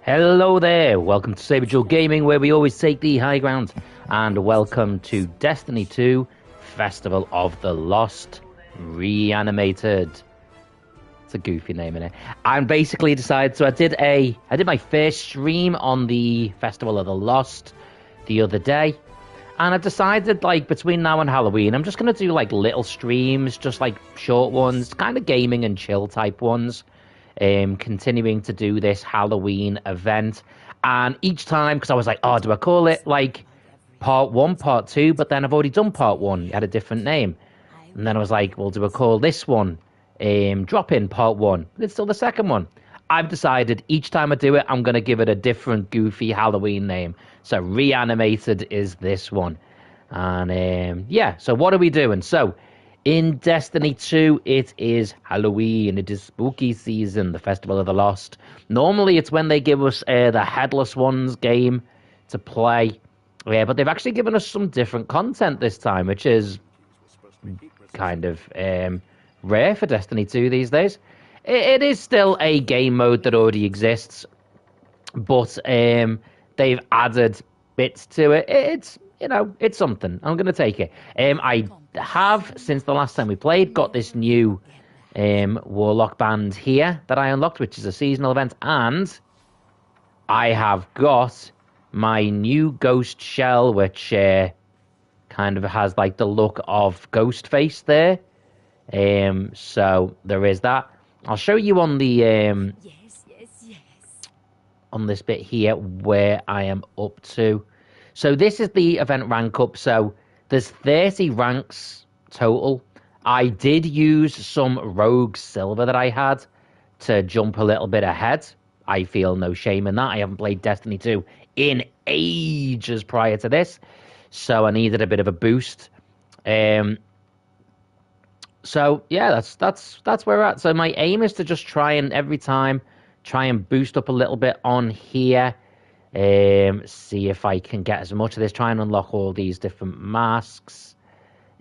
Hello there, welcome to Saber Joe Gaming, where we always take the high ground, and welcome to Destiny 2 Festival of the Lost ReAnimated. It's a goofy name, innit? And basically decided, so I did my first stream on the Festival of the Lost the other day, and I've decided, like, between now and Halloween, I'm just going to do, like, little streams, just, like, short ones, kind of gaming and chill type ones. Continuing to do this Halloween event, and each time, because I was like, oh, do I call it like part 1, part 2? But then I've already done part 1, it had a different name, and then I was like, well, do I call this one drop in part 1? It's still the second one. I've decided each time I do it, I'm going to give it a different goofy Halloween name. So ReAnimated is this one. And yeah, so what are we doing? So in Destiny 2, it is Halloween. It is spooky season, the Festival of the Lost. Normally, it's when they give us the Headless Ones game to play. Yeah, but they've actually given us some different content this time, which is kind of rare for Destiny 2 these days. It is still a game mode that already exists, but they've added bits to it. It's, you know, it's something. I'm going to take it. I have, since the last time we played, got this new Warlock band here that I unlocked, which is a seasonal event, and I have got my new ghost shell, which kind of has like the look of Ghostface there. So there is that. I'll show you on the on this bit here where I am up to. So this is the event rank up. So there's 30 ranks total. I did use some rogue silver that I had to jump a little bit ahead. I feel no shame in that. I haven't played Destiny 2 in ages prior to this, so I needed a bit of a boost. So yeah, that's where we're at. So my aim is to just try and every time try and boost up a little bit on here. See if I can get as much of this, try and unlock all these different masks.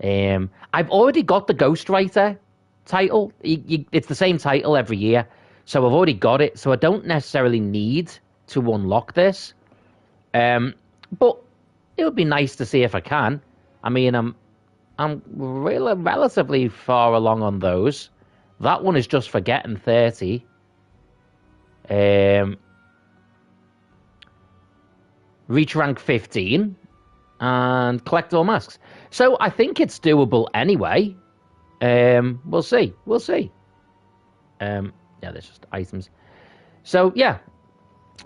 I've already got the Ghostwriter title. It's the same title every year, so I've already got it, so I don't necessarily need to unlock this. But it would be nice to see if I can. I mean, I'm really relatively far along on those. That one is just for getting 30. Reach rank 15 and collect all masks. So I think it's doable anyway. We'll see. Yeah, there's just items. So yeah.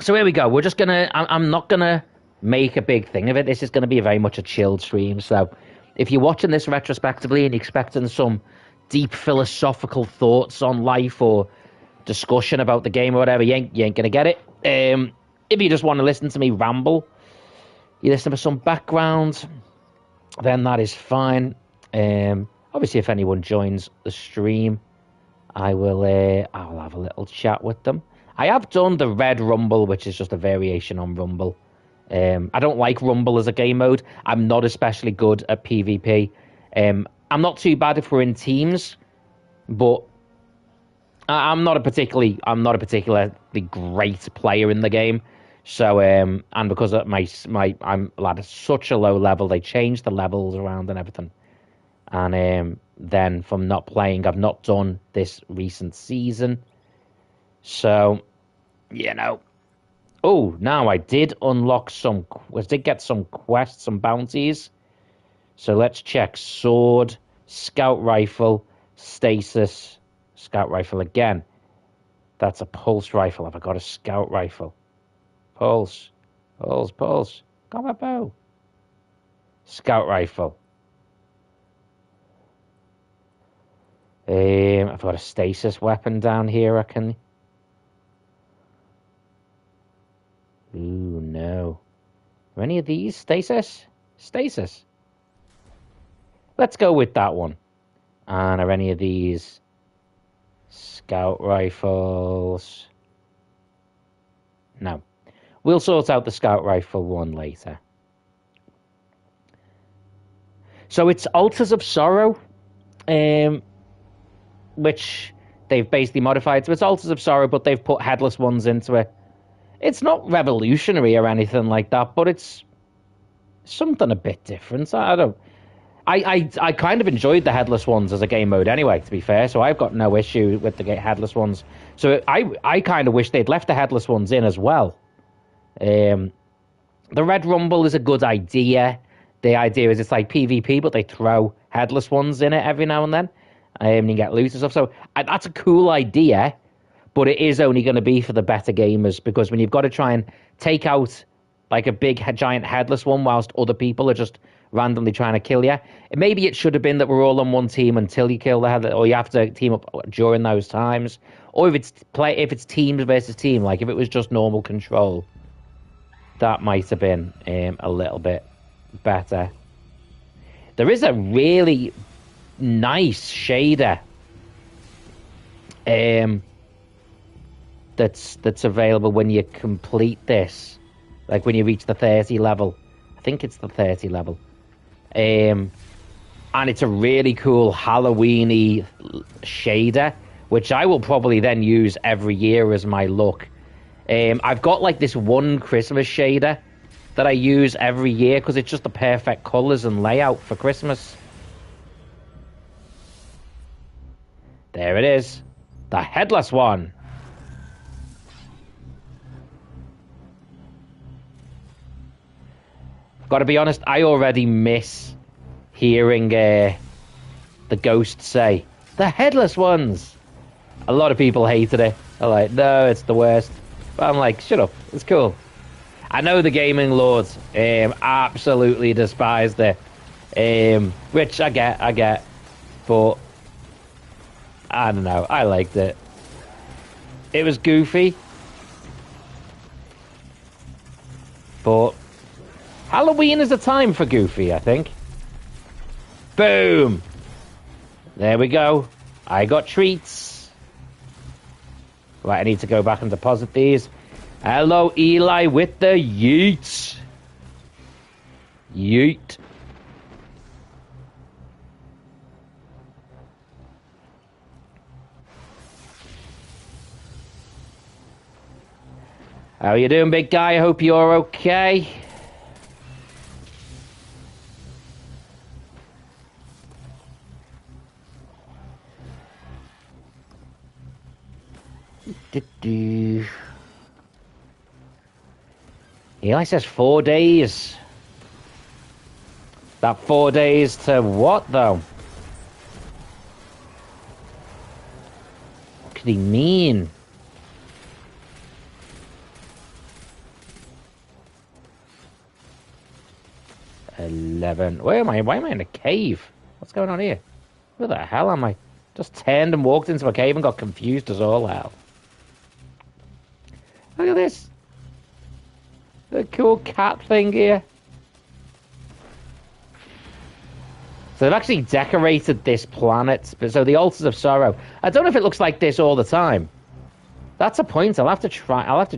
So here we go. We're just gonna. I'm not gonna make a big thing of it. This is gonna be very much a chilled stream. So if you're watching this retrospectively and expecting some deep philosophical thoughts on life or discussion about the game or whatever, you ain't gonna get it. If you just want to listen to me ramble, you listen for some background, then that is fine. Obviously, if anyone joins the stream, I'll have a little chat with them. I have done the Red Rumble, which is just a variation on Rumble. I don't like Rumble as a game mode. I'm not especially good at PvP. I'm not too bad if we're in teams, but I'm not a particularly great player in the game. So and because of I'm at such a low level, they changed the levels around and everything. And then from not playing, I've not done this recent season. So, you know. Oh, now I did unlock I did get some quests, some bounties. So let's check. Sword, scout rifle, stasis, scout rifle again. That's a pulse rifle. Have I got a scout rifle? Pulse. Got my bow. Scout rifle. I've got a stasis weapon down here, I can. Ooh, no. Are any of these stasis? Stasis. Let's go with that one. And are any of these scout rifles? No. We'll sort out the scout rifle one later. So it's Altars of Sorrow, which they've basically modified. So it's Altars of Sorrow, but they've put headless ones into it. It's not revolutionary or anything like that, but it's something a bit different. I don't. I kind of enjoyed the headless ones as a game mode anyway, to be fair, so I've got no issue with the headless ones. So I kind of wish they'd left the headless ones in as well. The Red Rumble is a good idea. The idea is it's like PvP, but they throw headless ones in it every now and then, and you get loot and stuff. So that's a cool idea, but it is only going to be for the better gamers, because when you've got to try and take out like a big giant headless one whilst other people are just randomly trying to kill you. Maybe it should have been that we're all on one team until you kill the headless, or you have to team up during those times. Or if it's teams versus team, like if it was just normal control, that might have been a little bit better. There is a really nice shader that's available when you complete this, like when you reach the 30 level. I think it's the 30 level. And it's a really cool Halloween-y shader, which I will probably then use every year as my look. I've got like this one Christmas shader that I use every year because it's just the perfect colours and layout for Christmas. There it is. The headless one. Got to be honest, I already miss hearing the ghost say, the headless ones. A lot of people hated it. They're like, no, it's the worst. But I'm like, shut up, it's cool. I know the gaming lords absolutely despised it, which I get, but I don't know, I liked it. It was goofy, but Halloween is a time for goofy, I think. Boom! There we go. I got treats. Right, I need to go back and deposit these. Hello, Eli, with the yeets. Yeet. How you doing, big guy? I hope you're okay. Eli says 4 days. That 4 days to what, though? What could he mean? Where am I? Why am I in a cave? What's going on here? Where the hell am I? Just turned and walked into a cave and got confused as all hell. Look at this. The cool cat thing here. So they've actually decorated this planet. So the Altars of Sorrow. I don't know if it looks like this all the time. That's a point. I'll have to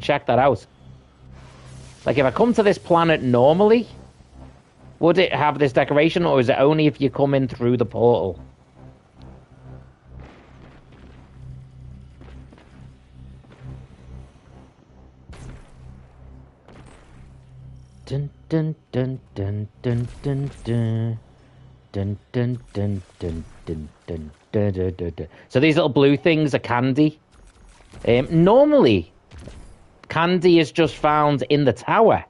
check that out. Like if I come to this planet normally, would it have this decoration, or is it only if you come in through the portal? Dun dun dun dun dun dun dun dun dun dun dun dun dun dun dun dun. So these little blue things are candy. Normally, candy is just found in the tower.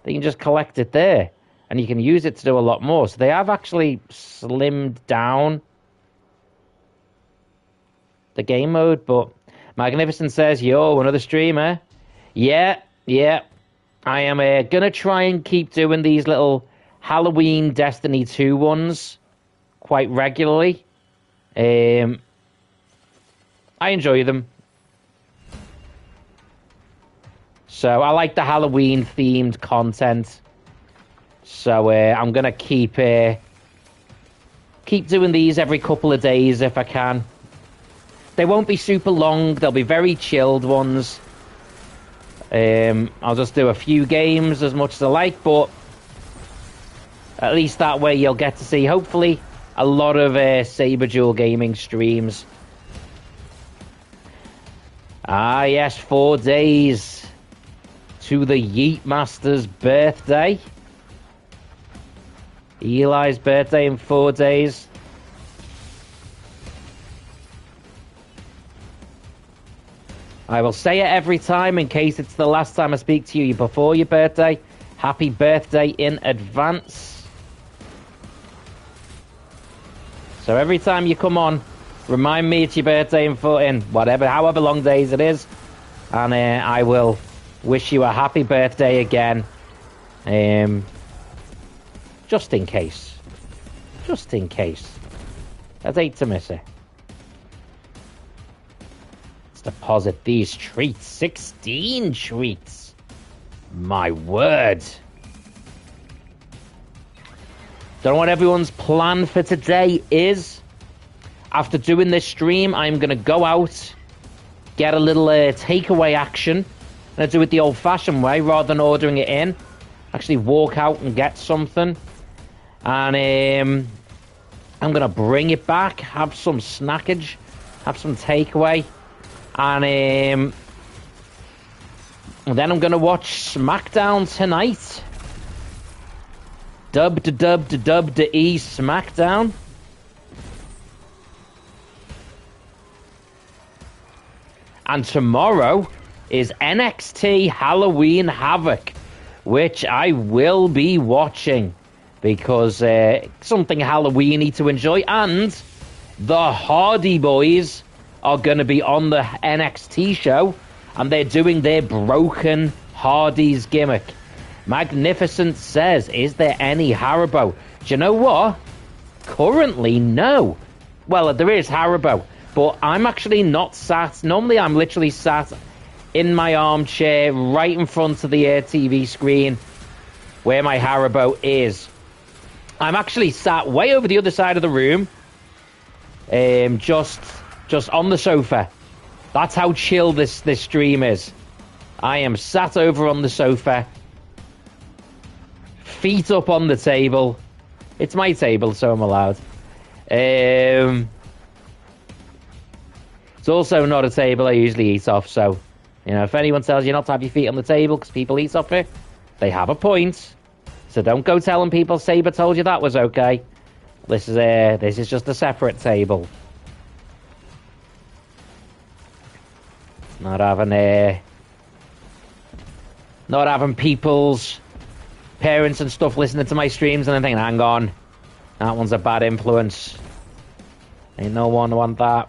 You can just collect it there, and you can use it to do a lot more. So they have actually slimmed down the game mode. But Magnificent says, yo, another streamer. Yeah. I am going to try and keep doing these little Halloween Destiny 2 ones quite regularly. I enjoy them. So I like the Halloween themed content. So I'm going to keep doing these every couple of days if I can. They won't be super long. They'll be very chilled ones. I'll just do a few games as much as I like, but at least that way you'll get to see, hopefully, a lot of Saber Duel Gaming streams. Ah, yes, 4 days. to the Yeet Master's birthday. Eli's birthday in 4 days. I will say it every time in case it's the last time I speak to you before your birthday. Happy birthday in advance. So every time you come on, remind me it's your birthday in however long days it is. And I will wish you a happy birthday again. Just in case. Just in case. I'd hate to miss it. Let's deposit these treats. 16 treats. My word. Don't know what everyone's plan for today is. After doing this stream, I'm going to go out, get a little takeaway action. I'm going to do it the old-fashioned way rather than ordering it in. Actually walk out and get something. And I'm going to bring it back, have some snackage, have some takeaway. And then I'm going to watch SmackDown tonight. WWE SmackDown. And tomorrow is NXT Halloween Havoc, which I will be watching because something Halloweeny to enjoy. And the Hardy Boys are going to be on the NXT show, and they're doing their Broken Hardys gimmick. Magnificent says, is there any Haribo? Do you know what? Currently, no. Well, there is Haribo, but I'm actually not sat. Normally, I'm literally sat in my armchair right in front of the TV screen where my Haribo is. I'm actually sat way over the other side of the room, just on the sofa. That's how chill this stream is. I am sat over on the sofa, feet up on the table. It's my table, so I'm allowed. It's also not a table I usually eat off, so, you know, if anyone tells you not to have your feet on the table because people eat off it, they have a point. So don't go telling people Saber told you that was okay. This is just a separate table. Not having people's parents and stuff listening to my streams and then thinking, hang on, that one's a bad influence. Ain't no one want that.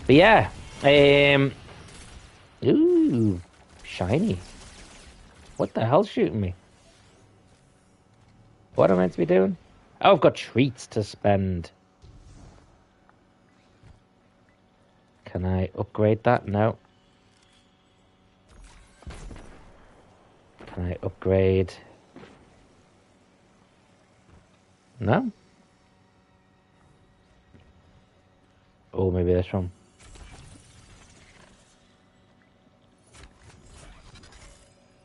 But yeah, ooh, shiny. What the hell's shooting me? What am I meant to be doing? Oh, I've got treats to spend. Can I upgrade that? No. Can I upgrade? No? Oh, maybe this one.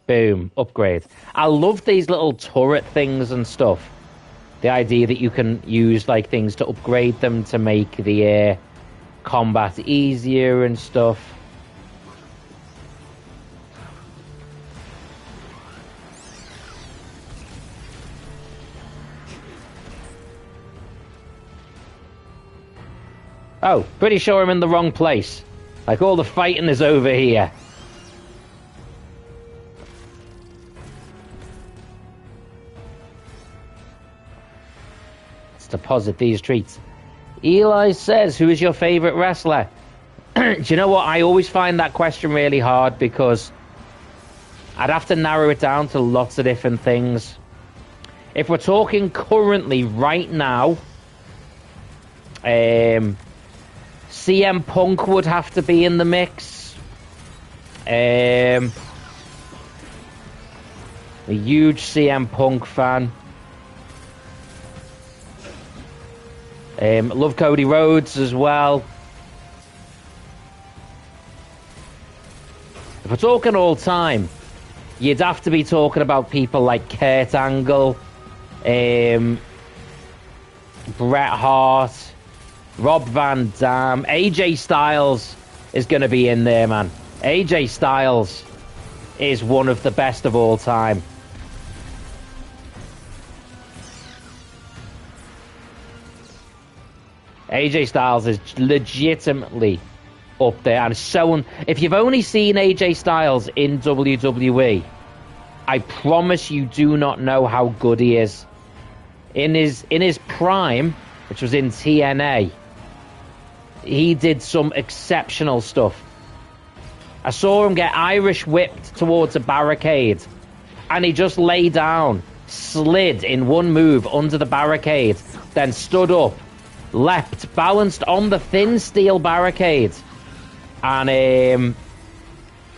Boom, upgrade. I love these little turret things and stuff. The idea that you can use like things to upgrade them to make the combat easier and stuff. Oh, pretty sure I'm in the wrong place. Like all the fighting is over here. Deposit these treats. Eli says, who is your favorite wrestler? Do you know what? I always find that question really hard because I'd have to narrow it down to lots of different things. If we're talking currently, right now, CM Punk would have to be in the mix. A huge CM Punk fan. Love Cody Rhodes as well. If we're talking all time, you'd have to be talking about people like Kurt Angle, Bret Hart, Rob Van Dam. AJ Styles is going to be in there, man. AJ Styles. is one of the best of all time. AJ Styles is legitimately up there, and so if you've only seen AJ Styles in WWE, I promise you do not know how good he is. In his prime, which was in TNA, he did some exceptional stuff. I saw him get Irish whipped towards a barricade, and he just lay down, slid in one move under the barricade, then stood up, leapt, balanced on the thin steel barricade, and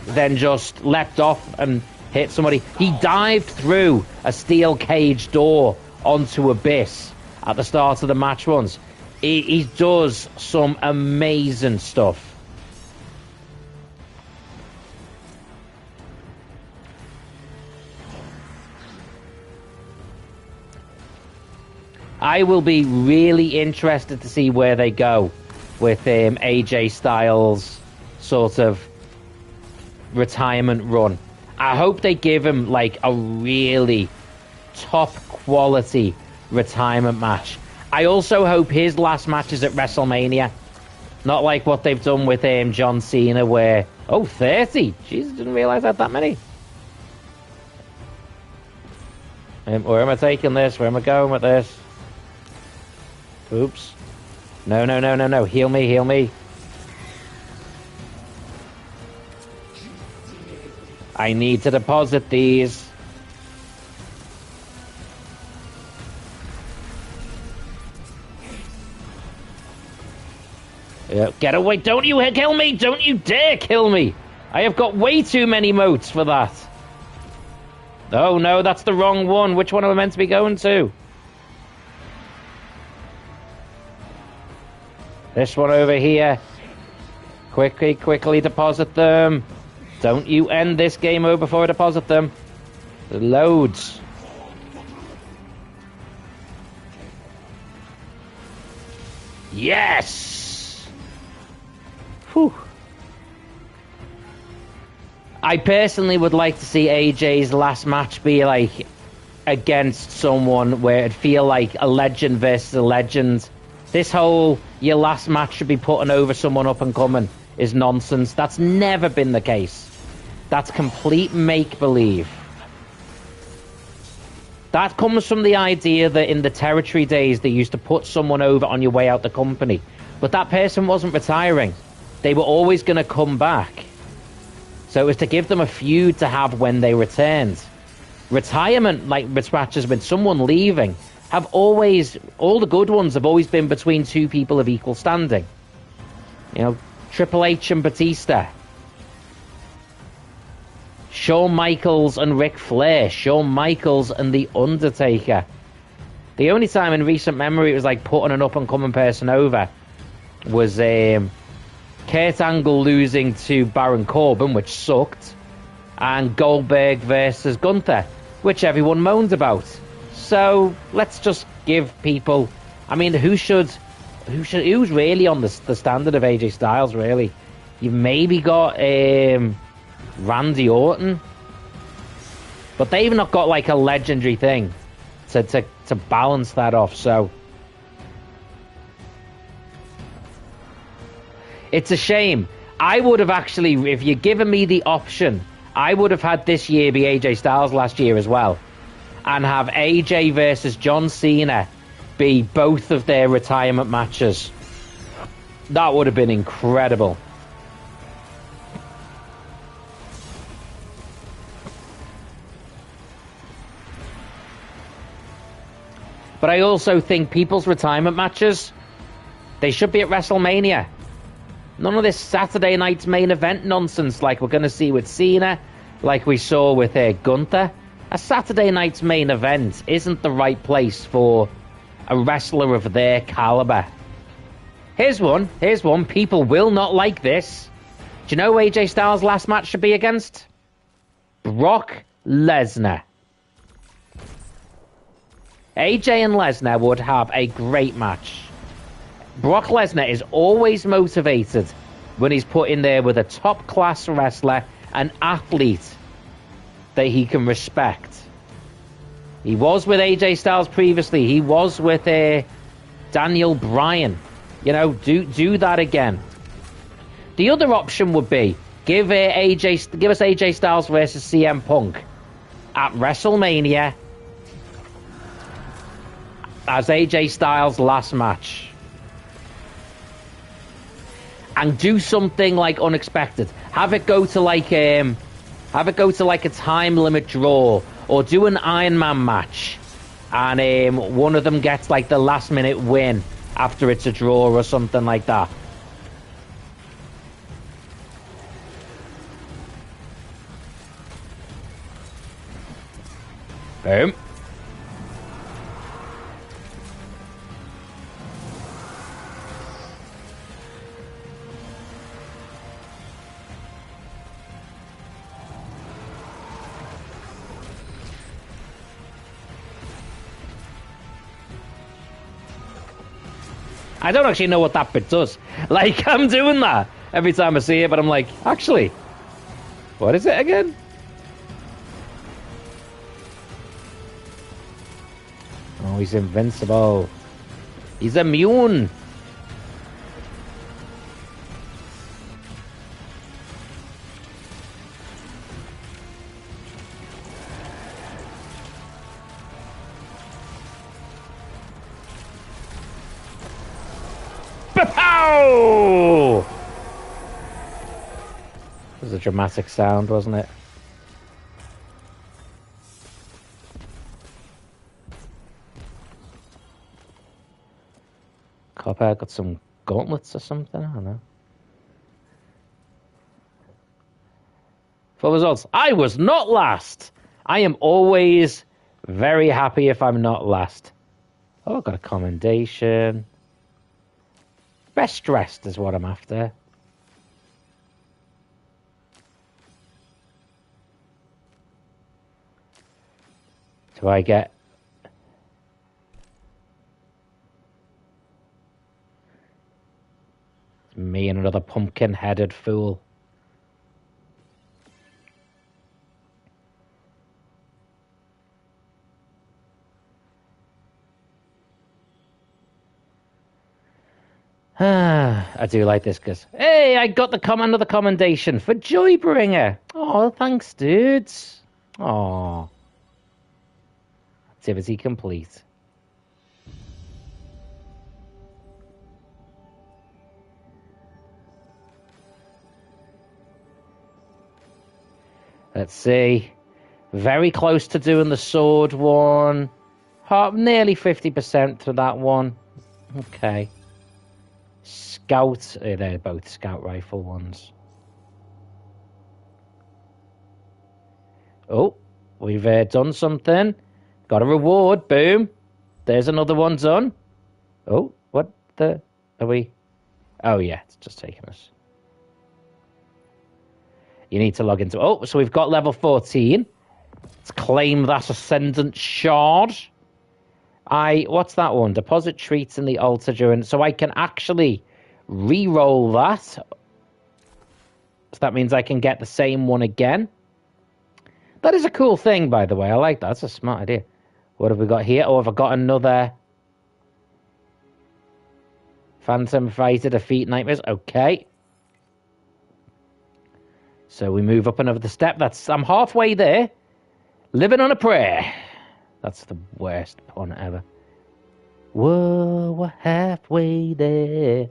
then just leapt off and hit somebody. He dived through a steel cage door onto Abyss at the start of the match once. He does some amazing stuff. I will be really interested to see where they go with AJ Styles' sort of retirement run. I hope they give him like a really top quality retirement match. I also hope his last match is at WrestleMania. Not like what they've done with John Cena where... Oh, 30! Jeez, didn't realise I had that many. Where am I taking this? Where am I going with this? Oops. No, no, no, no, no. Heal me, heal me. I need to deposit these. Get away. Don't you kill me. Don't you dare kill me. I have got way too many motes for that. Oh, no, that's the wrong one. Which one am I meant to be going to? This one over here. Quickly, quickly deposit them. Don't you end this game over before I deposit them. Loads. Yes! Whew. I personally would like to see AJ's last match be like against someone where it'd feel like a legend versus a legend. This whole your last match should be putting over someone up and coming is nonsense. That's never been the case. That's complete make-believe. That comes from the idea that in the territory days they used to put someone over on your way out the company. But that person wasn't retiring. They were always going to come back. So it was to give them a feud to have when they returned. Retirement, like matches with someone leaving, have always, all the good ones have always been between two people of equal standing. You know, Triple H and Batista. Shawn Michaels and Ric Flair. Shawn Michaels and The Undertaker. The only time in recent memory it was like putting an up-and-coming person over was Kurt Angle losing to Baron Corbin, which sucked, and Goldberg versus Gunther, which everyone moaned about. So let's just give people... I mean, who's really on the standard of AJ Styles, really? You've maybe got Randy Orton, but they've not got like a legendary thing to balance that off. So it's a shame. I would have actually, if you'd given me the option, I would have had this year be AJ Styles last year as well, and have AJ versus John Cena be both of their retirement matches. That would have been incredible. But I also think people's retirement matches, they should be at WrestleMania. None of this Saturday night's main event nonsense like we're going to see with Cena, like we saw with Gunther. A Saturday night's main event isn't the right place for a wrestler of their caliber. Here's one. People will not like this. Do you know who AJ Styles' last match should be against? Brock Lesnar. AJ and Lesnar would have a great match. Brock Lesnar is always motivated when he's put in there with a top-class wrestler, an athlete that he can respect. He was with AJ Styles previously. He was with Daniel Bryan. You know, do that again. The other option would be give us AJ Styles versus CM Punk at WrestleMania as AJ Styles' last match. And do something like unexpected. Have it go to like a time limit draw, or do an Iron Man match, and one of them gets like the last minute win after it's a draw or something like that. Boom. I don't actually know what that bit does. Like, I'm doing that every time I see it, but I'm like, actually, what is it again? Oh, he's invincible. He's immune. Pow! It was a dramatic sound, wasn't it? Copper got some gauntlets or something, I don't know. For results, I was not last. I am always very happy if I'm not last. Oh, I got a commendation. Best dressed is what I'm after. Do I get... me and another pumpkin-headed fool. I do like this because, hey, I got another commendation for Joybringer. Oh, thanks, dudes. Oh. Activity complete. Let's see. Very close to doing the sword one. Nearly 50% for that one. Okay. Scout. They're both scout rifle ones. Oh, we've done something. Got a reward. Boom. There's another one done. Oh, what the... Are we... Oh, yeah. It's just taking us. You need to log into... Oh, so we've got level 14. Let's claim that Ascendant Shard. What's that one? Deposit treats in the altar during... So I can actually re-roll that. So that means I can get the same one again. That is a cool thing, by the way. I like that. That's a smart idea. What have we got here? Oh, have I got another... Phantom Fighter, defeat nightmares. Okay. So we move up another step. I'm halfway there. Living on a prayer. That's the worst pun ever. Whoa, we're halfway there.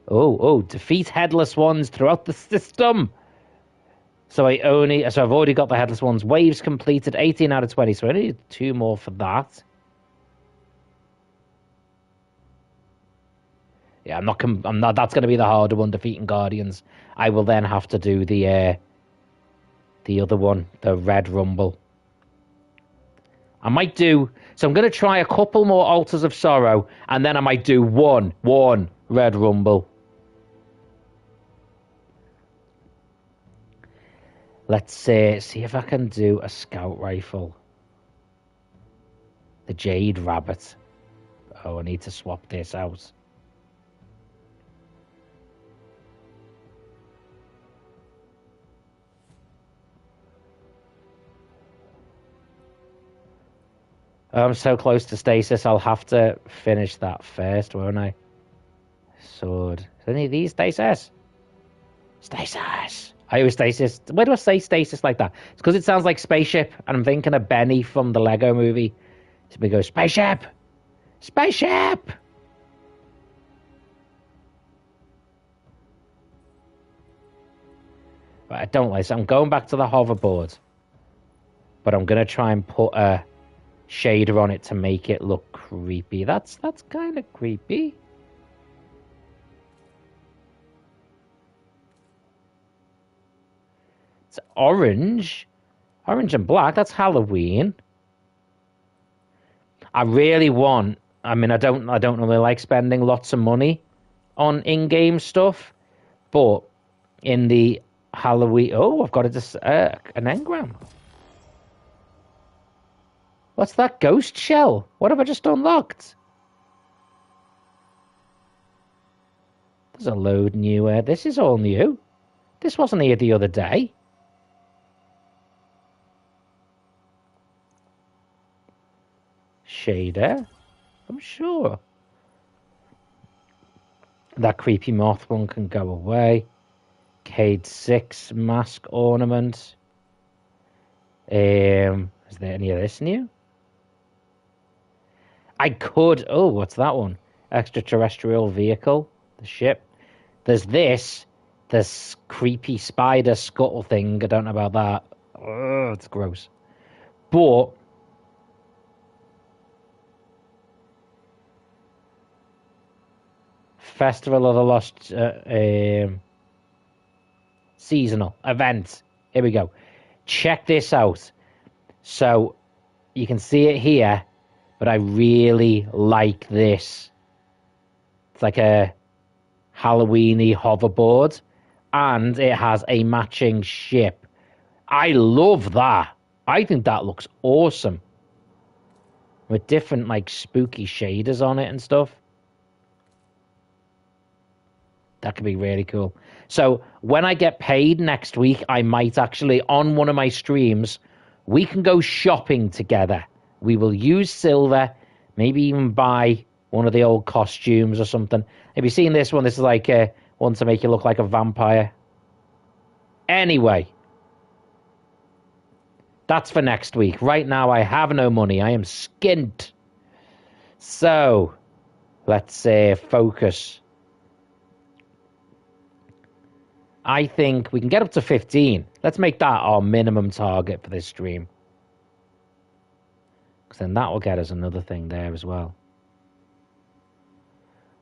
Oh, defeat headless ones throughout the system. So I've already got the headless ones. Waves completed, 18 out of 20. So I need 2 more for that. Yeah, I'm not. That's going to be the harder one, defeating Guardians. I will then have to do the other one, the Red Rumble. I might do... So I'm going to try a couple more Altars of Sorrow, and then I might do one Red Rumble. Let's see if I can do a Scout Rifle. The Jade Rabbit. Oh, I need to swap this out. I'm so close to stasis, I'll have to finish that first, won't I? Sword. Is any of these stasis? Stasis. I always stasis. Why do I say stasis like that? It's because it sounds like spaceship, and I'm thinking of Benny from the Lego movie. So we go, spaceship! Spaceship! But I don't like it. So I'm going back to the hoverboard. But I'm going to try and put a shader on it to make it look creepy. That's kind of creepy. It's orange. Orange and black. That's Halloween. I really want... I mean, I don't really like spending lots of money on in-game stuff. But in the Halloween... Oh, I've got an engram. What's that ghost shell? What have I just unlocked? There's a load new. This is all new. This wasn't here the other day. Shader, I'm sure. That creepy moth one can go away. Cade 6 mask ornament. Is there any of this new? I could... Oh, what's that one? Extraterrestrial vehicle. The ship. There's this creepy spider scuttle thing. I don't know about that. Oh, it's gross. But... Festival of the Lost seasonal event. Here we go. Check this out. So, you can see it here, but I really like this. It's like a Halloween-y hoverboard, and it has a matching ship. I love that. I think that looks awesome. With different, like, spooky shaders on it and stuff. That could be really cool. So when I get paid next week, I might actually, on one of my streams, we can go shopping together. We will use silver, maybe even buy one of the old costumes or something. Have you seen this one? This is like one to make you look like a vampire. Anyway, that's for next week. Right now, I have no money. I am skint. So, let's focus. I think we can get up to 15. Let's make that our minimum target for this stream. Because then that will get us another thing there as well.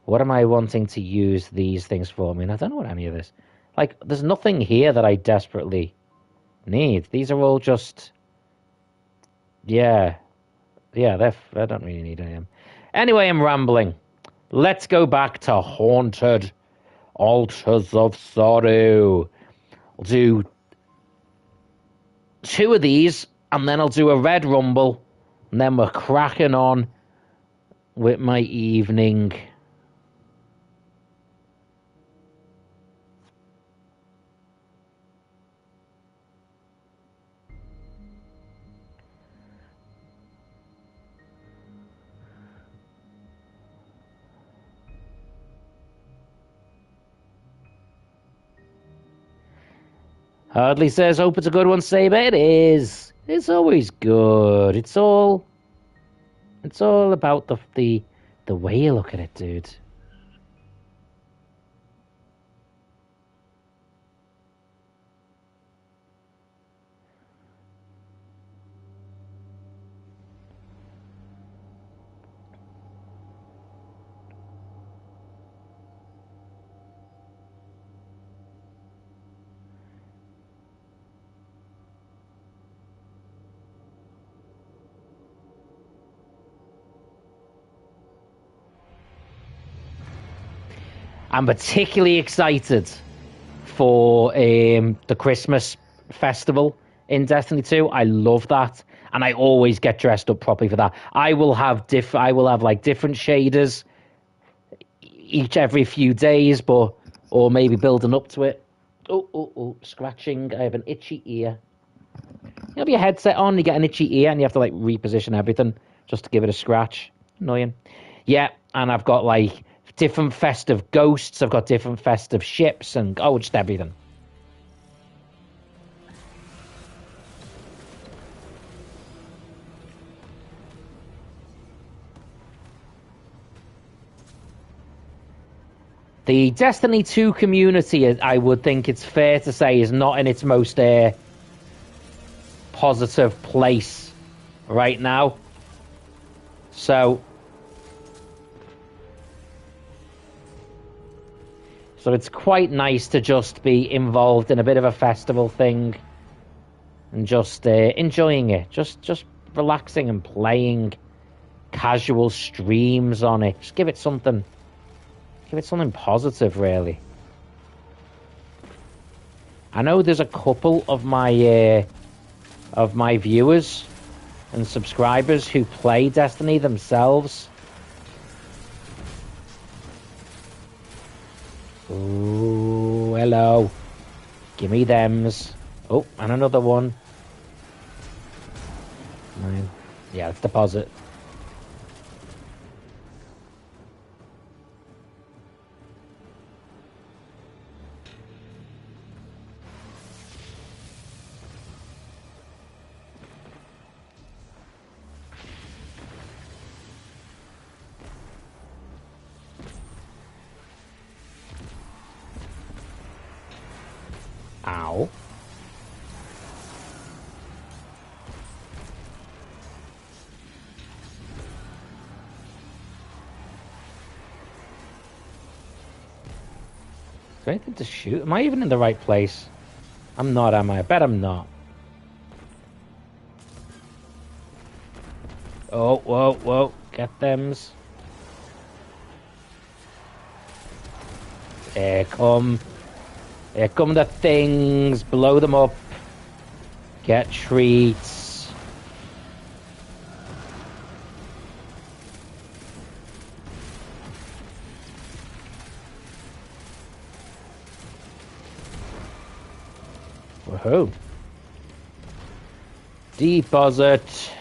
What am I wanting to use these things for? I mean, I don't know what any of this... Like, there's nothing here that I desperately need. These are all just... Yeah. Yeah, I don't really need any of them. Anyway, I'm rambling. Let's go back to Haunted Altars of Sorrow. I'll do 2 of these, and then I'll do a Red Rumble, and then we're cracking on with my evening. Hardly says, hope it's a good one, Saber. It is. It's always good. It's all about the way you look at it, dude. I'm particularly excited for the Christmas festival in Destiny 2. I love that, and I always get dressed up properly for that. I will have like different shaders every few days, or maybe building up to it. Oh, scratching. I have an itchy ear. You have your headset on, you get an itchy ear, and you have to like reposition everything just to give it a scratch. Annoying. Yeah, and I've got like different festive ghosts. I've got different festive ships and just everything. The Destiny 2 community, I would think it's fair to say, is not in its most positive place right now. So it's quite nice to just be involved in a bit of a festival thing and just enjoying it, just relaxing and playing casual streams on it. Just give it something positive, really. I know there's a couple of my viewers and subscribers who play Destiny themselves. Ooh, hello. Give me thems. Oh, and another one. Yeah, let's deposit. Ow. Is there anything to shoot? Am I even in the right place? I'm not, am I? I bet I'm not. Oh, whoa. Get thems. Here come the things. Blow them up. Get treats. Woohoo. Deposit.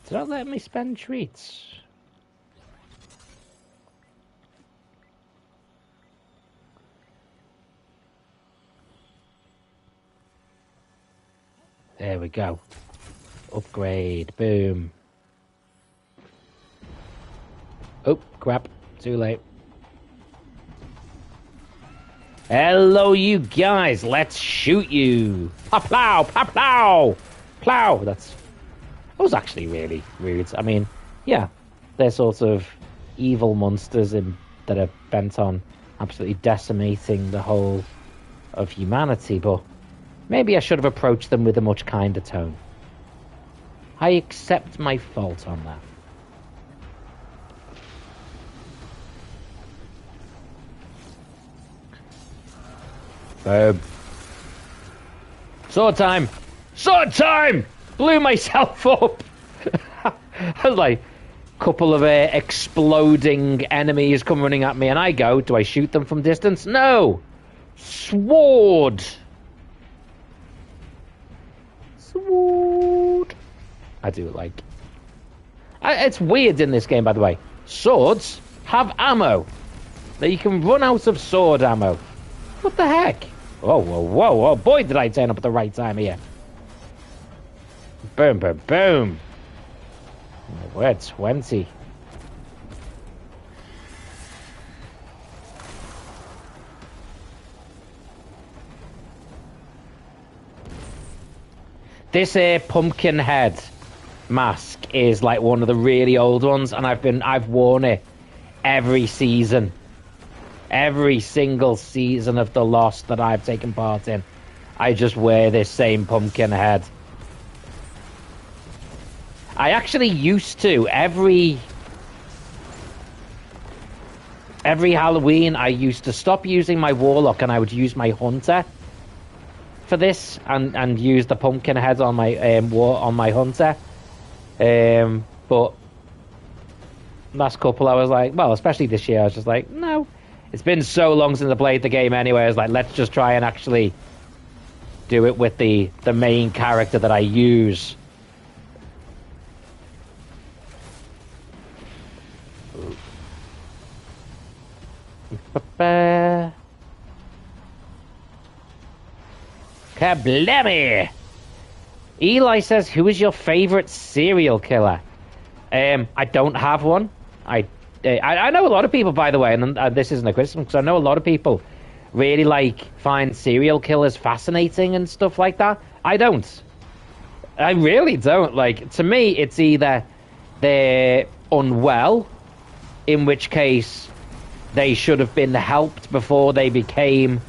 Did that let me spend treats? There we go. Upgrade. Boom. Oh, crap. Too late. Hello, you guys. Let's shoot you. Pa-plow! Pa-plow! Plow! That was actually really rude. I mean, yeah, they're sort of evil monsters that are bent on absolutely decimating the whole of humanity, but maybe I should have approached them with a much kinder tone. I accept my fault on that. Boom. Sword time! Sword time! Blew myself up! I was like, a couple of exploding enemies come running at me, and I go, do I shoot them from distance? No! Sword! Sword! I do like... it's weird in this game, by the way. Swords have ammo. That you can run out of sword ammo. What the heck? Whoa. Boy, did I turn up at the right time here. Boom, boom, boom. We're at 20. This pumpkin head mask is like one of the really old ones, and I've worn it every season. Every single season of The Lost that I've taken part in, I just wear this same pumpkin head. I actually used to, every every Halloween I used to stop using my warlock and I would use my hunter for this, and use the pumpkin head on my on my hunter. But last couple I was like, well, especially this year, I was just like, no. It's been so long since I played the game anyway. I was like, let's just try and actually do it with the main character that I use. Kablammy! Eli says, who is your favorite serial killer? I don't have one. I know a lot of people, by the way, and this isn't a criticism, because I know a lot of people really find serial killers fascinating and stuff like that. I don't. I really don't. To me, it's either they're unwell, in which case they should have been helped before they became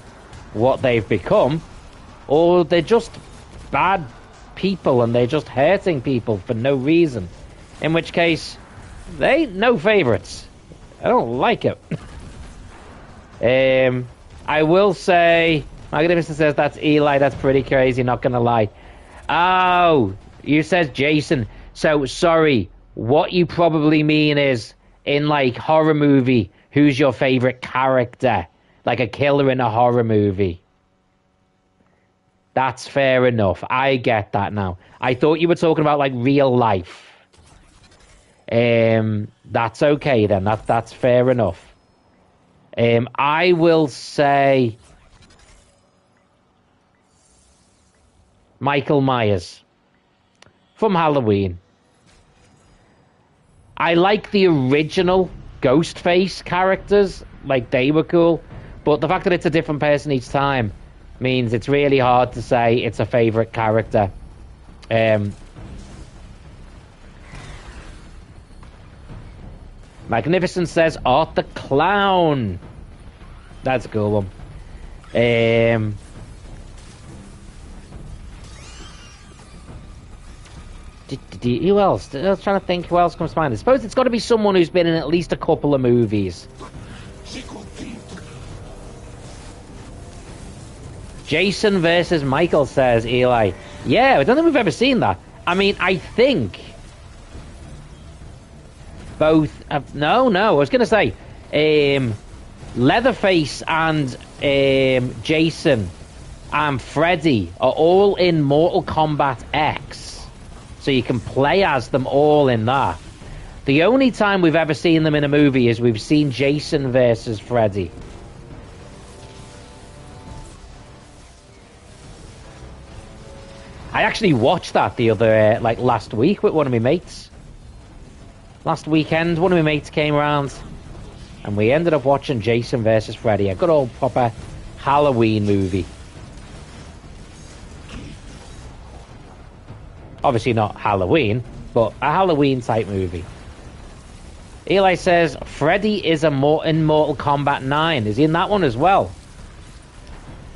what they've become, or they're just bad people and they're just hurting people for no reason. In which case, they ain't no favorites. I don't like it. I will say, Magnificent says that's Eli. That's pretty crazy, not gonna lie. Oh, you says Jason. So, sorry. What you probably mean is, in horror movie, who's your favorite character? Like a killer in a horror movie. That's fair enough. I get that now. I thought you were talking about real life. That's okay then. That's fair enough. I will say Michael Myers from Halloween. I like the original Ghostface characters. They were cool. But the fact that it's a different person each time means it's really hard to say it's a favorite character. Magnificent says Art the Clown. That's a cool one. Who else? I was trying to think who else comes to mind. I suppose it's got to be someone who's been in at least a couple of movies. Jason versus Michael, says Eli. Yeah, I don't think we've ever seen that. I mean, I think both have... No, I was going to say Leatherface and Jason and Freddy are all in Mortal Kombat X. So you can play as them all in that. The only time we've ever seen them in a movie is we've seen Jason versus Freddy. I actually watched that the other, last week with one of my mates. Last weekend, one of my mates came around and we ended up watching Jason versus Freddy, a good old proper Halloween movie. Obviously not Halloween, but a Halloween type movie. Eli says, Freddy is in Mortal Kombat 9. Is he in that one as well?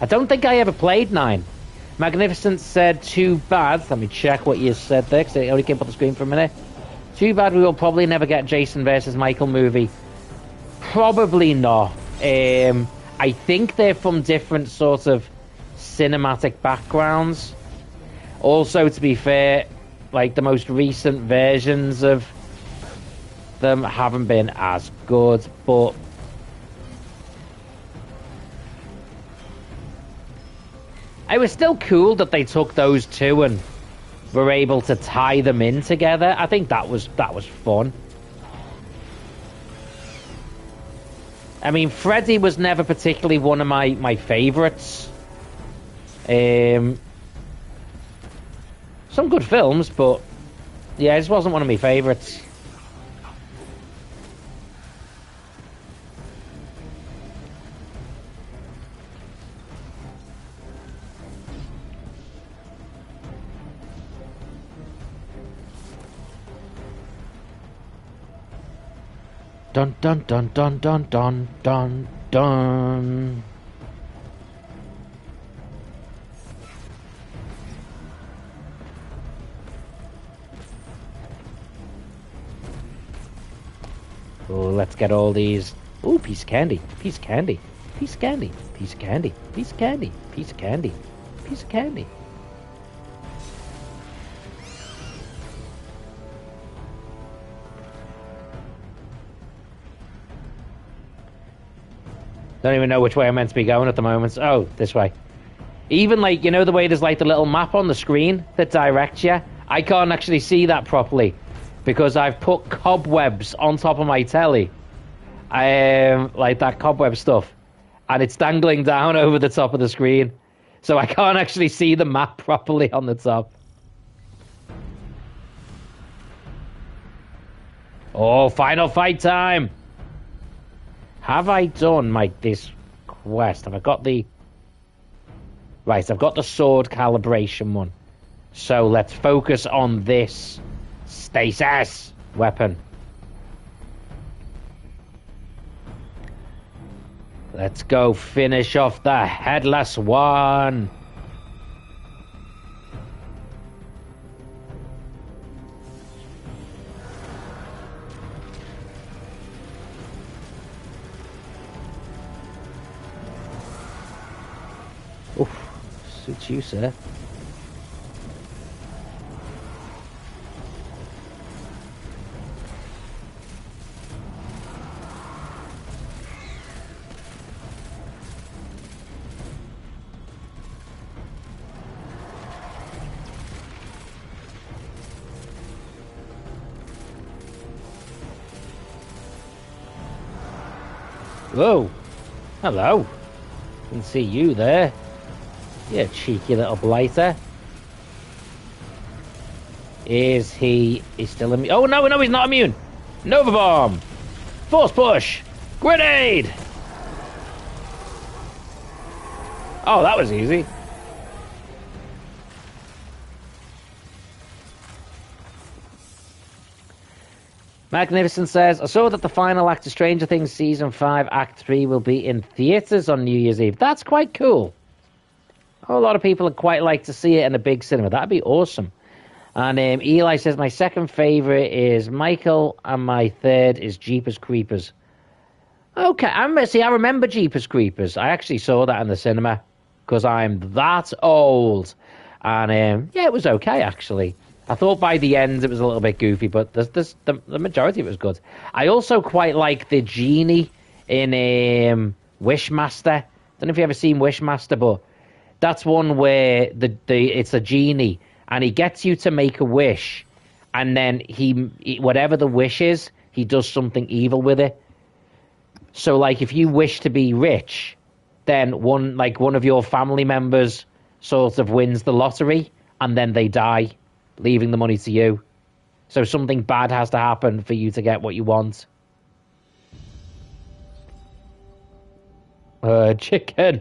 I don't think I ever played 9. Magnificent said, too bad. Let me check what you said there, because it only came up on the screen for a minute. Too bad we will probably never get Jason versus Michael movie. Probably not. I think they're from different sort of cinematic backgrounds. Also, to be fair, the most recent versions of them haven't been as good, but it was still cool that they took those two and were able to tie them in together. I think that was fun. I mean, Freddy was never particularly one of my favorites. Some good films, but yeah, it just wasn't one of my favorites. Dun dun dun dun dun dun dun dun. Oh, let's get all these Ooh, piece of candy. Piece of candy. Piece of candy. Piece of candy. Piece of candy. Piece of candy. Piece of candy. Don't even know which way I'm meant to be going at the moment. Oh, this way. Even, like, you know the way there's, like, the little map on the screen that directs you? I can't actually see that properly because I've put cobwebs on top of my telly. Like that cobweb stuff. And it's dangling down over the top of the screen. So I can't actually see the map properly on the top. Oh, final fight time! Have I done this quest? Have I got the... Right, I've got the sword calibration one. So let's focus on this stasis weapon. Let's go finish off the headless one. Oof, suits you, sir. Whoa. Hello. Can see you there. You cheeky little blighter. Is he... He's still immune? Oh, no, he's not immune. Nova Bomb. Force push. Grenade. Oh, that was easy. Magnificent says, I saw that the final act of Stranger Things Season 5 Act 3 will be in theatres on New Year's Eve. That's quite cool. A lot of people would quite like to see it in a big cinema. That'd be awesome. And Eli says, my second favourite is Michael, and my third is Jeepers Creepers. Okay, I remember Jeepers Creepers. I actually saw that in the cinema, because I'm that old. And, yeah, it was okay, actually. I thought by the end it was a little bit goofy, but the majority of it was good. I also quite like the genie in Wishmaster. Don't know if you've ever seen Wishmaster, but that's one where it's a genie, and he gets you to make a wish, and then he whatever the wish is, he does something evil with it. So, like, if you wish to be rich, then one of your family members sort of wins the lottery, and then they die, leaving the money to you. So something bad has to happen for you to get what you want. Chicken.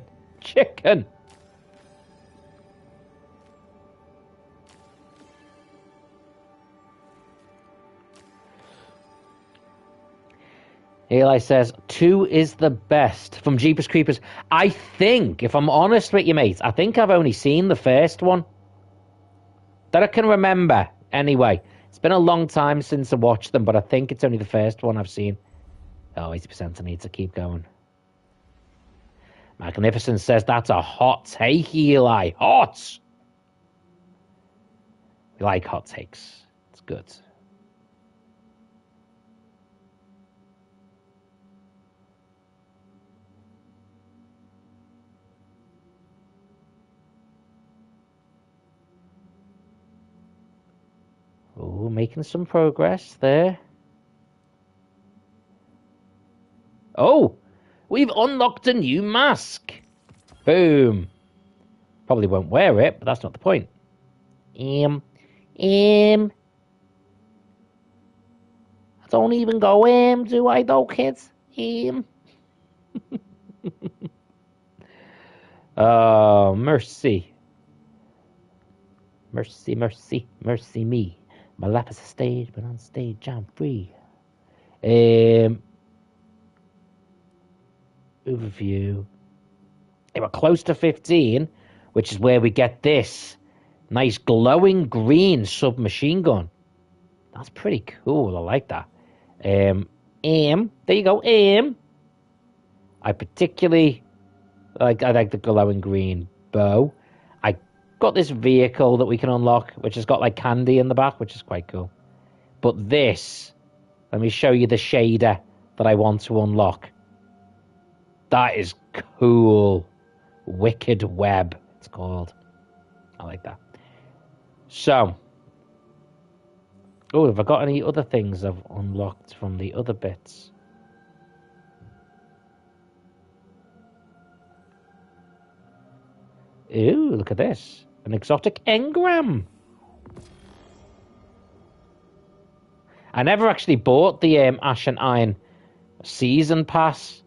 Eli says, 2 is the best from Jeepers Creepers. I think, if I'm honest with you, mate, I think I've only seen the first one. That I can remember, anyway. It's been a long time since I watched them, but I think it's only the first one I've seen. Oh, 80% I need to keep going. Magnificent says, that's a hot take, Eli. Hot! We like hot takes. It's good. Oh, making some progress there. Oh, we've unlocked a new mask. Boom. Probably won't wear it, but that's not the point. I don't even go do I though, kids? Oh, mercy. Mercy, mercy, mercy me. My life is a stage, but on stage I'm free. Overview. They were close to 15, which is where we get this nice glowing green submachine gun. That's pretty cool. I like that. There you go, aim. I particularly I like the glowing green bow. I got this vehicle that we can unlock, which has got like candy in the back, which is quite cool. But this, let me show you the shader that I want to unlock. That is cool. Wicked Web, it's called. I like that. So, oh, have I got any other things I've unlocked from the other bits? Ooh, look at this. An exotic engram. I never actually bought the Ash and Iron season pass.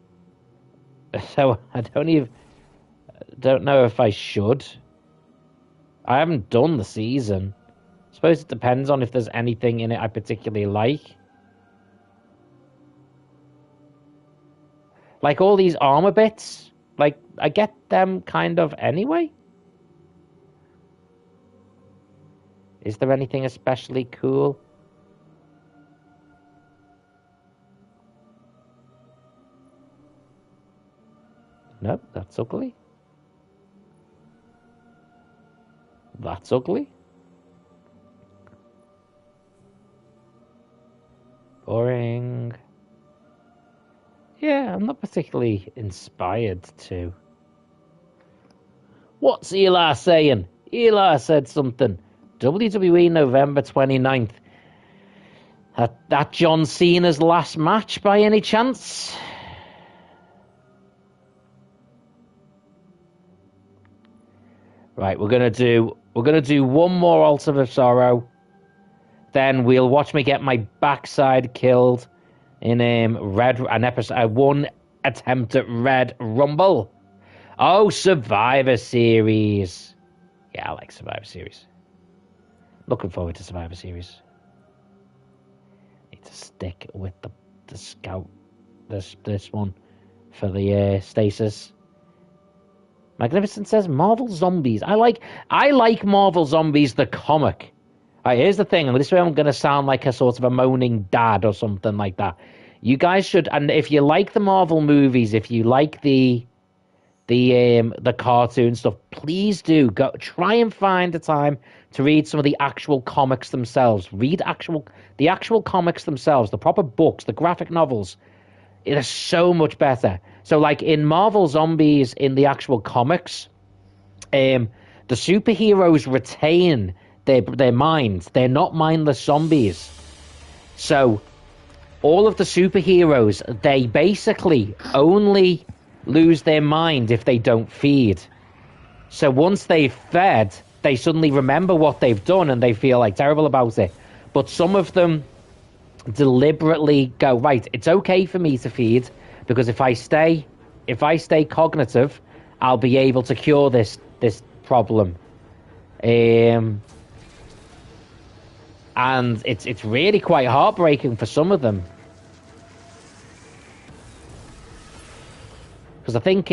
So I don't know if I should. I haven't done the season. I suppose it depends on if there's anything in it I particularly like. Like all these armor bits, like I get them kind of anyway. Is there anything especially cool? Nope, that's ugly. That's ugly. Boring. Yeah, I'm not particularly inspired to. What's Eli saying? Eli said something. WWE November 29th. That John Cena's last match by any chance? Right, we're gonna do one more Altar of Sorrow. Then we'll watch me get my backside killed in one attempt at Red Rumble. Oh, Survivor Series. Yeah, I like Survivor Series. Looking forward to Survivor Series. Need to stick with the scout. This one for the stasis. Magnificent says Marvel Zombies. I like Marvel Zombies the comic. Right, here's the thing, and this way I'm going to sound like a sort of a moaning dad or something like that. You guys should, and if you like the Marvel movies, if you like the cartoon stuff, please do go try and find a time to read some of the actual comics themselves. Read the actual comics themselves, the proper books, the graphic novels. It is so much better. So, like in Marvel Zombies, in the actual comics, the superheroes retain their minds. They're not mindless zombies. So, all of the superheroes, they basically only lose their mind if they don't feed. So once they've fed, they suddenly remember what they've done and they feel like terrible about it. But some of them deliberately go, right, it's okay for me to feed, because if I stay cognitive, I'll be able to cure this problem. And it's really quite heartbreaking for some of them. Because I think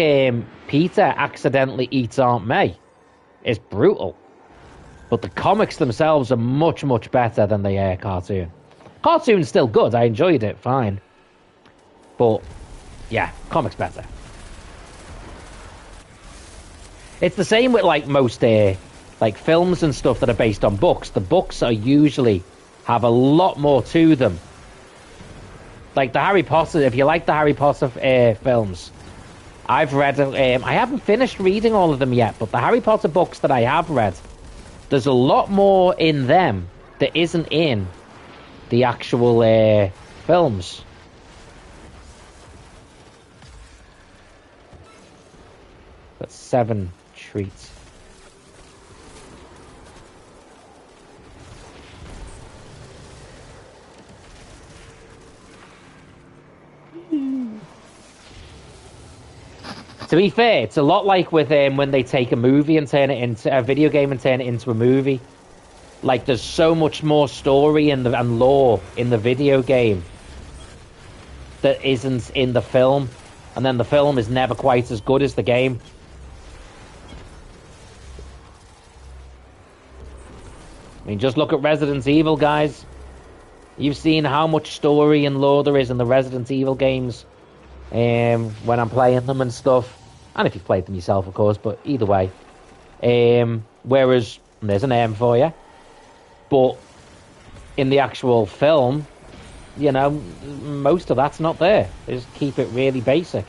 Peter accidentally eats Aunt May. It's brutal. But the comics themselves are much, much better than the cartoon. Cartoon's still good. I enjoyed it fine. But, yeah, comics better. It's the same with, like, most like films and stuff that are based on books. The books are usually have a lot more to them. Like the Harry Potter, if you like the Harry Potter films, I've read, I haven't finished reading all of them yet, but the Harry Potter books that I have read, there's a lot more in them that isn't in the actual films. That's 7 treats. To be fair, it's a lot like with when they take a movie and turn it into a video game and turn it into a movie. Like there's so much more story and lore in the video game that isn't in the film, and then the film is never quite as good as the game. I mean, just look at Resident Evil, guys. You've seen how much story and lore there is in the Resident Evil games. when I'm playing them and stuff. And if you've played them yourself, of course, but either way. Whereas, there's an aim for you. But in the actual film, you know, most of that's not there. They just keep it really basic.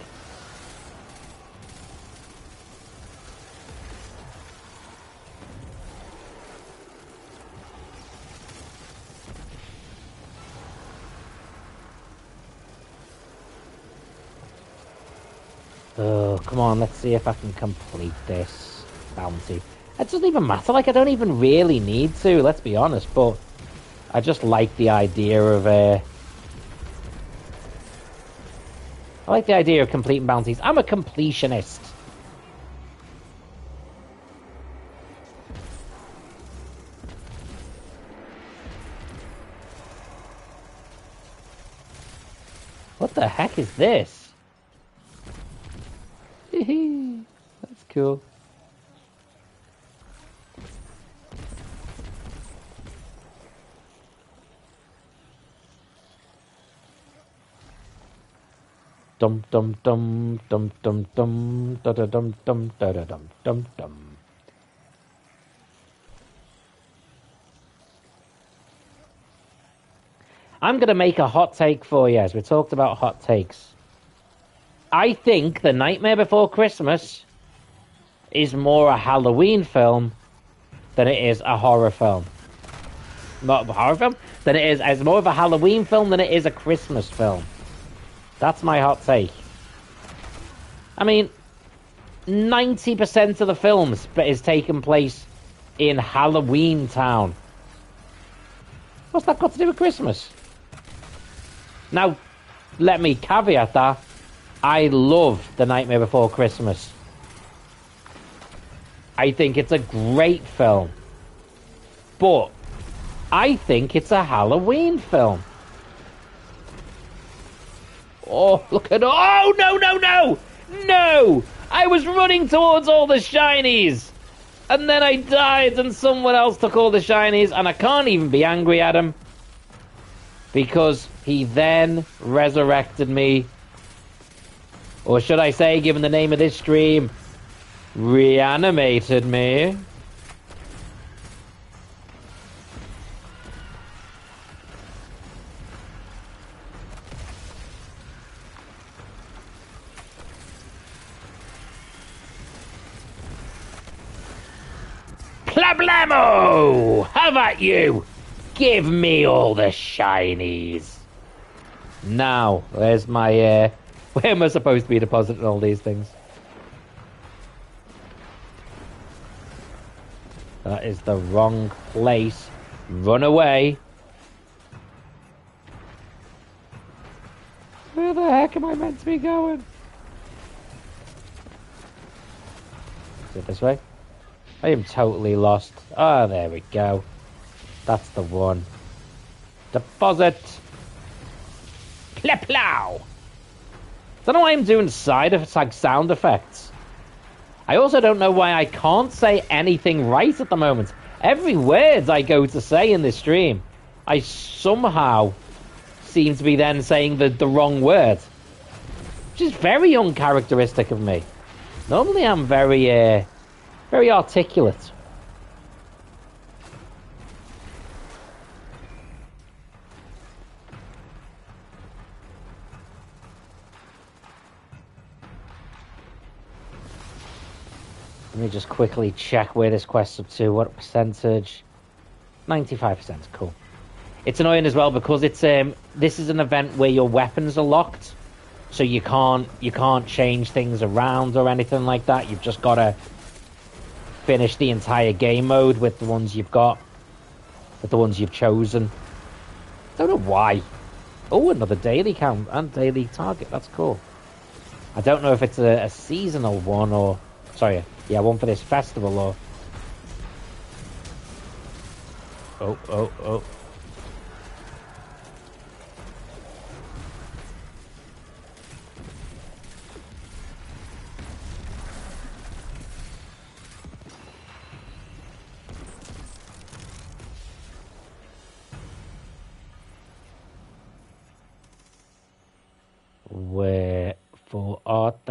Oh, come on, let's see if I can complete this bounty. It doesn't even matter, like, I don't even really need to, let's be honest, but I just like the idea of, I like the idea of completing bounties. I'm a completionist. What the heck is this? That's cool. Dum dum dum dum dum dum da da dum dum da da dum dum dum. I'm gonna make a hot take for you, as we talked about hot takes. I think The Nightmare Before Christmas is more a Halloween film than it is a horror film. Not a horror film? Than it is as more of a Halloween film than it is a Christmas film. That's my hot take. I mean, 90% of the films is taking place in Halloween Town. What's that got to do with Christmas? Now, let me caveat that. I love The Nightmare Before Christmas. I think it's a great film. But I think it's a Halloween film. Oh, look at... Oh, no, no, no! No! I was running towards all the shinies! And then I died and someone else took all the shinies, and I can't even be angry at him. Because he then resurrected me. Or should I say, given the name of this stream, reanimated me. Plablamo! How about you? Give me all the shinies. Now, where's my, where am I supposed to be depositing all these things? That is the wrong place. Run away. Where the heck am I meant to be going? Is it this way? I am totally lost. Ah, there we go. That's the one. Deposit. Plow. Don't know why I'm doing sound effects. I also don't know why I can't say anything right at the moment. Every word I go to say in this stream, I somehow seem to be then saying the wrong word. Which is very uncharacteristic of me. Normally I'm very articulate. Let me just quickly check where this quest's up to. What percentage? 95%. Cool. It's annoying as well because it's this is an event where your weapons are locked, so you can't change things around or anything like that. You've just got to finish the entire game mode with the ones you've got, with the ones you've chosen. Don't know why. Oh, another daily count and daily target. That's cool. I don't know if it's a seasonal one or... Sorry, yeah, one for this festival or... Oh.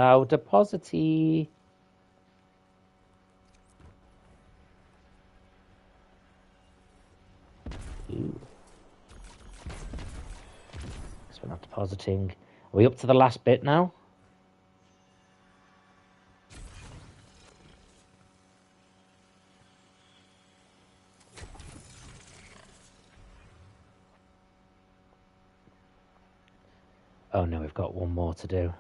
Allow deposity. Ooh. Guess we're not depositing. Are we up to the last bit now? Oh no, we've got one more to do.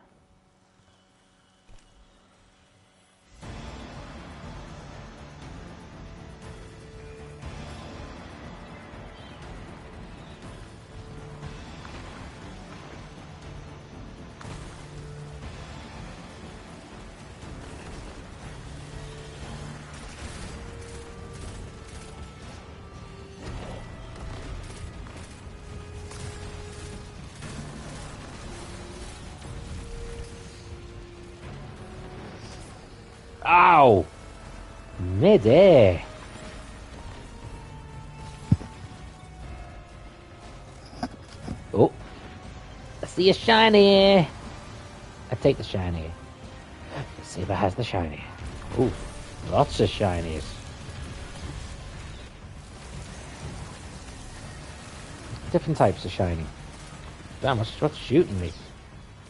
Ow! Mid-air. Oh. I see a shiny. I take the shiny. Let's see if it has the shiny. Ooh, lots of shinies. Different types of shiny. Damn, what's shooting me?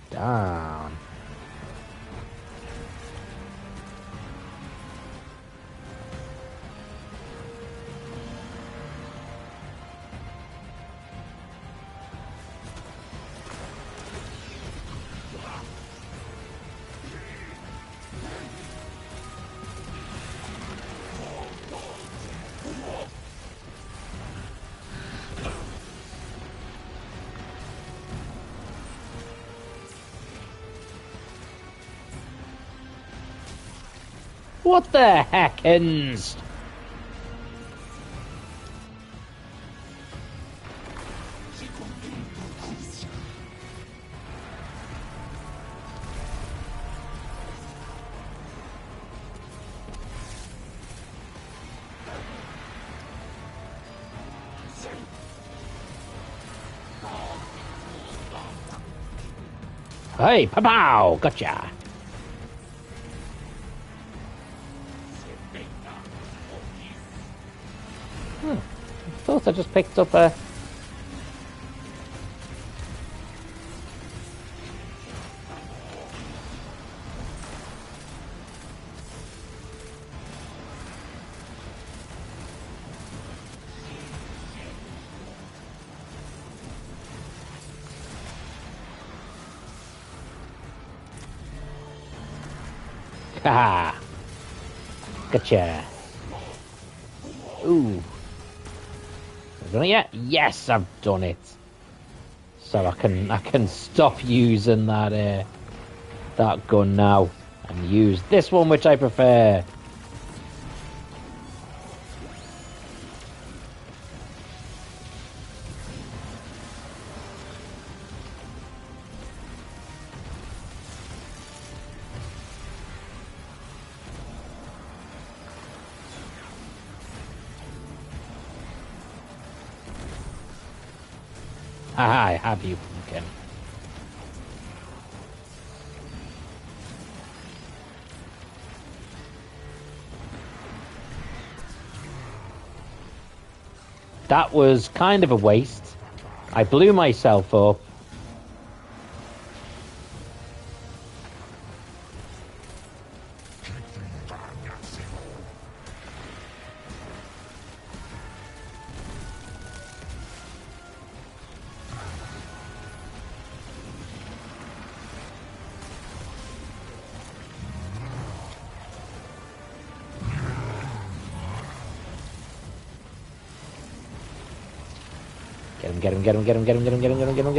Down. What the heckins? Hey, pow! Gotcha! I just picked up a... Ha! Gotcha! Ooh. Have I done it yet? Yes, I've done it. So I can stop using that that gun now and use this one, which I prefer. Haha, I have you, pumpkin. That was kind of a waste. I blew myself up. Get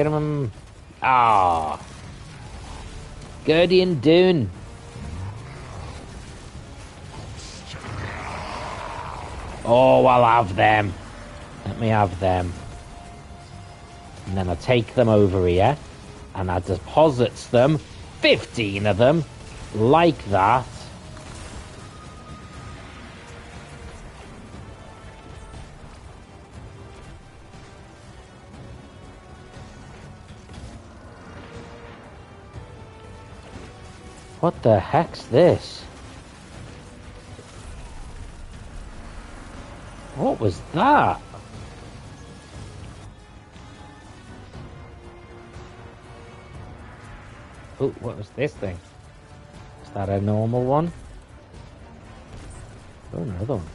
him. Ah. Guardian Dune. Oh, I'll have them. Let me have them. And then I take them over here. And I deposits them. 15 of them. Like that. What the heck's this? What was that? Oh, what was this thing? Is that a normal one? Oh, another one.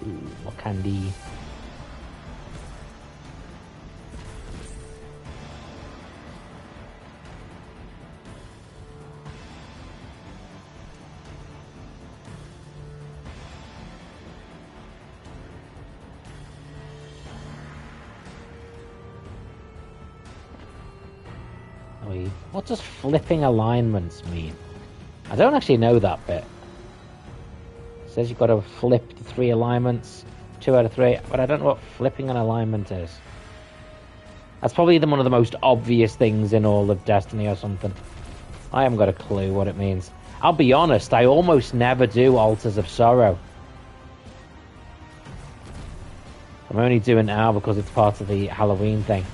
Ooh, more candy. What does flipping alignments mean? I don't actually know that bit. It says you've got to flip the 3 alignments, 2 out of 3, but I don't know what flipping an alignment is. That's probably one of the most obvious things in all of Destiny or something. I haven't got a clue what it means. I'll be honest, I almost never do Altars of Sorrow. I'm only doing it now because it's part of the Halloween thing.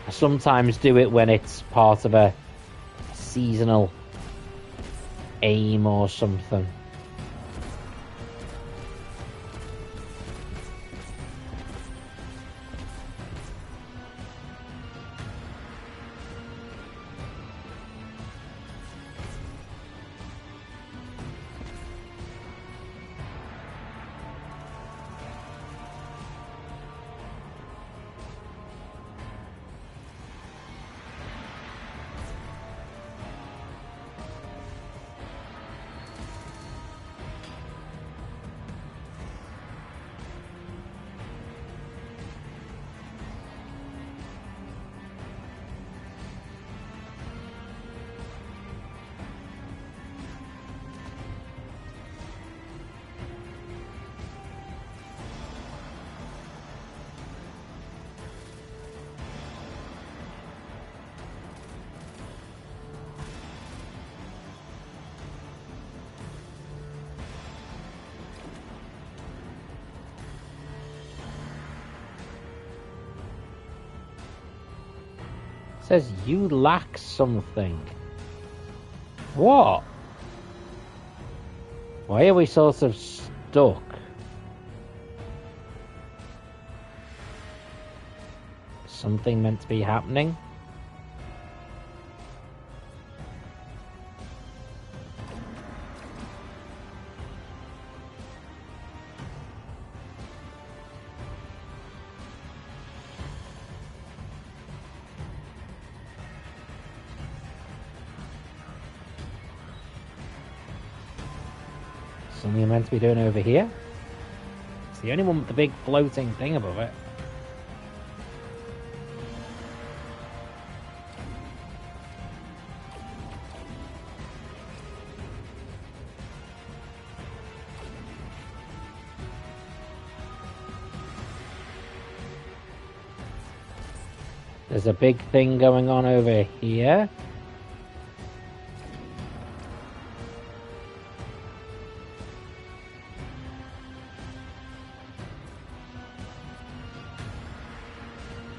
I sometimes do it when it's part of a seasonal aim or something. Says you lack something. What? Why are we sort of stuck? Something meant to be happening? Something you're meant to be doing over here? It's the only one with the big floating thing above it. There's a big thing going on over here.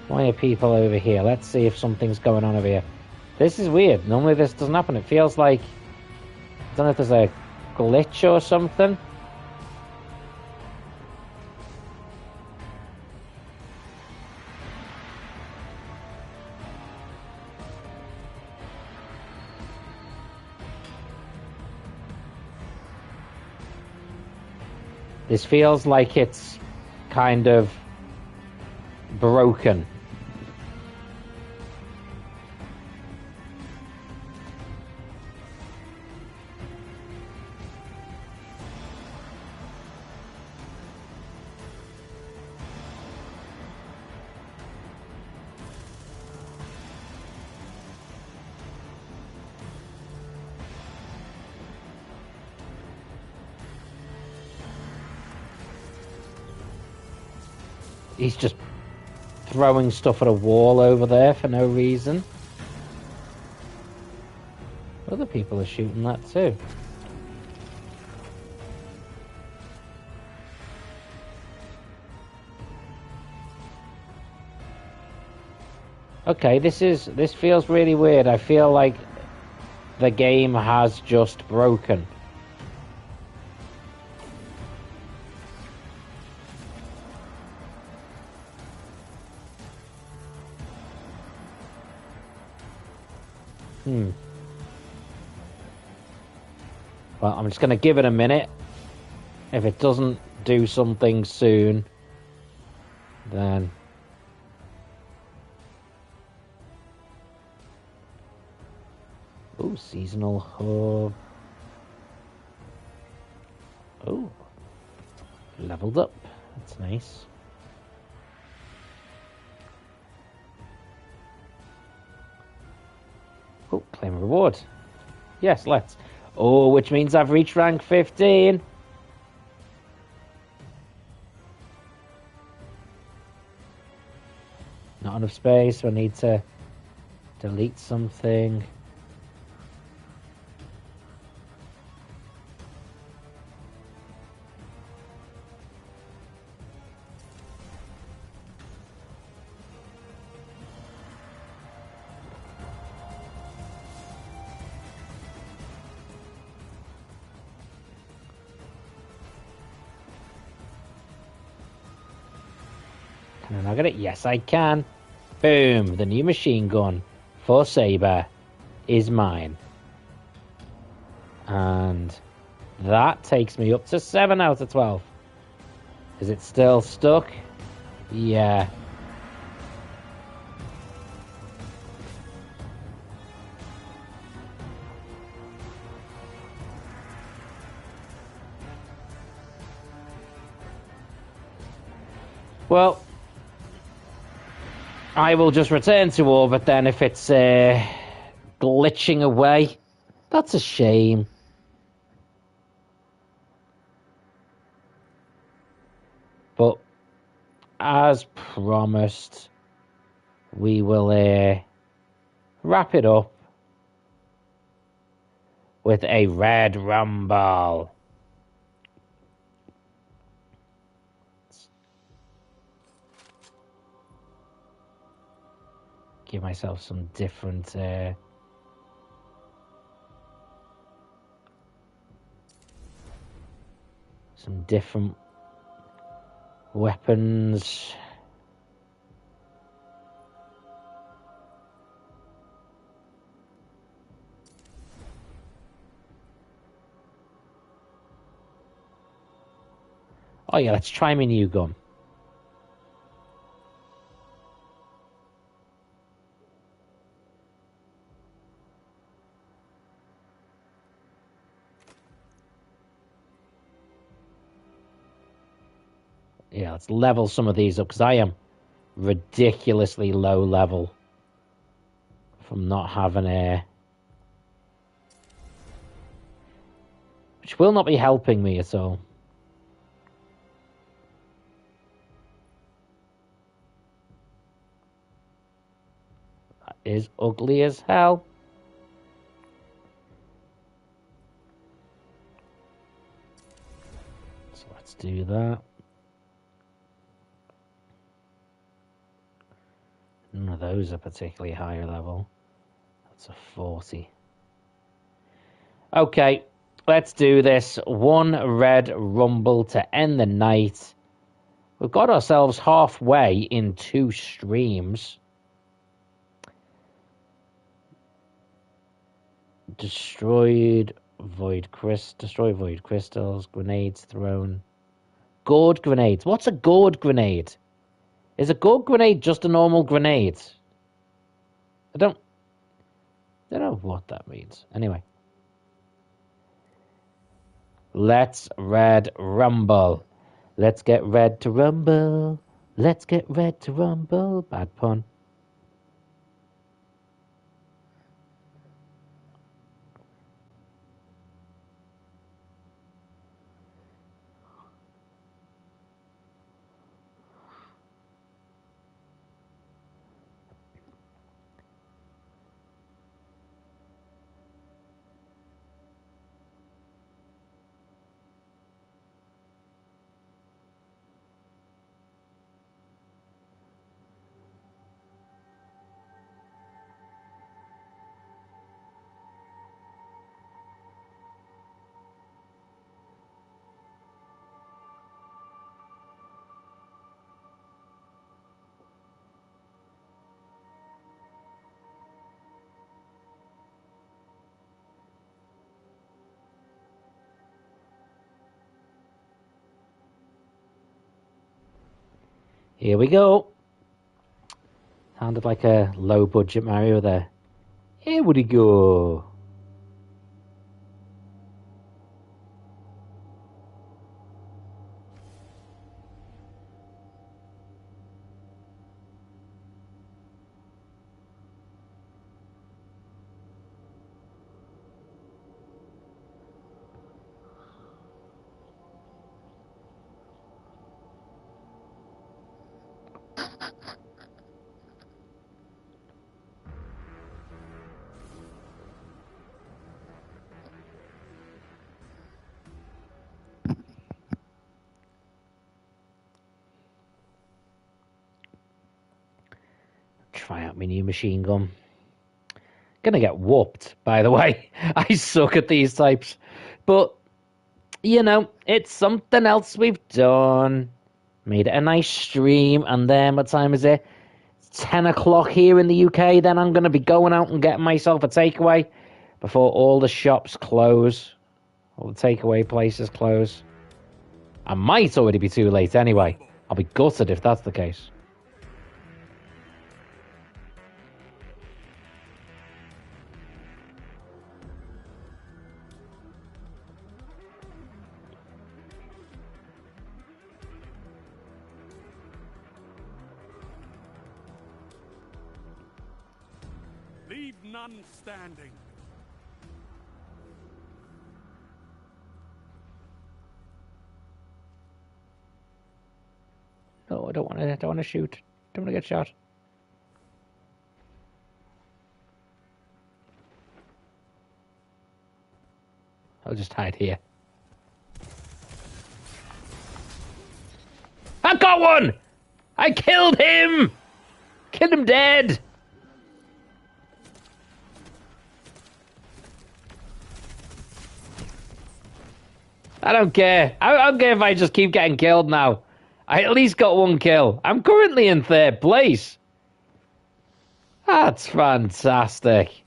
Why are people over here? Let's see if something's going on over here. This is weird. Normally this doesn't happen. It feels like... I don't know if there's a glitch or something. This feels like it's kind of broken. He's just throwing stuff at a wall over there for no reason. Other people are shooting that too. Okay, this feels really weird. I feel like the game has just broken. Well, I'm just going to give it a minute. If it doesn't do something soon, then... Ooh, seasonal hub. Oh, leveled up. That's nice. Oh, claim a reward. Yes, let's. Oh, which means I've reached rank 15. Not enough space, so I need to delete something. Can I get it? Yes, I can. Boom! The new machine gun for Saber is mine. And that takes me up to 7 out of 12. Is it still stuck? Yeah. Well, I will just return to orbit then if it's glitching away. That's a shame. But as promised, we will wrap it up with a Red Rumble. Give myself some different weapons. Oh yeah, let's try my new gun. Yeah, let's level some of these up because I am ridiculously low level from not having a... Which will not be helping me at all. That is ugly as hell. So let's do that. None of those are particularly higher level. That's a 40. Okay, let's do this. One Red Rumble to end the night. We've got ourselves halfway in 2 streams. Destroy void crystals, grenades thrown. Gourd grenades. What's a gourd grenade? Is a gourd grenade just a normal grenade? I don't know what that means. Anyway. Let's Red Rumble. Let's get red to rumble. Let's get red to rumble. Bad pun. Here we go. Sounded like a low-budget Mario there. Here we go. Try out my new machine gun. Gonna get whooped, by the way. I suck at these types. But, you know, it's something else we've done. Made it a nice stream, and then what time is it? 10 o'clock here in the UK. Then I'm gonna be going out and getting myself a takeaway before all the shops close. All the takeaway places close. I might already be too late anyway. I'll be gutted if that's the case. Leave none standing. No, I don't want to shoot. Don't want to get shot. I'll just hide here. I've got one! I killed him! Killed him dead! I don't care. I don't care if I just keep getting killed now. I at least got one kill. I'm currently in 3rd place. That's fantastic.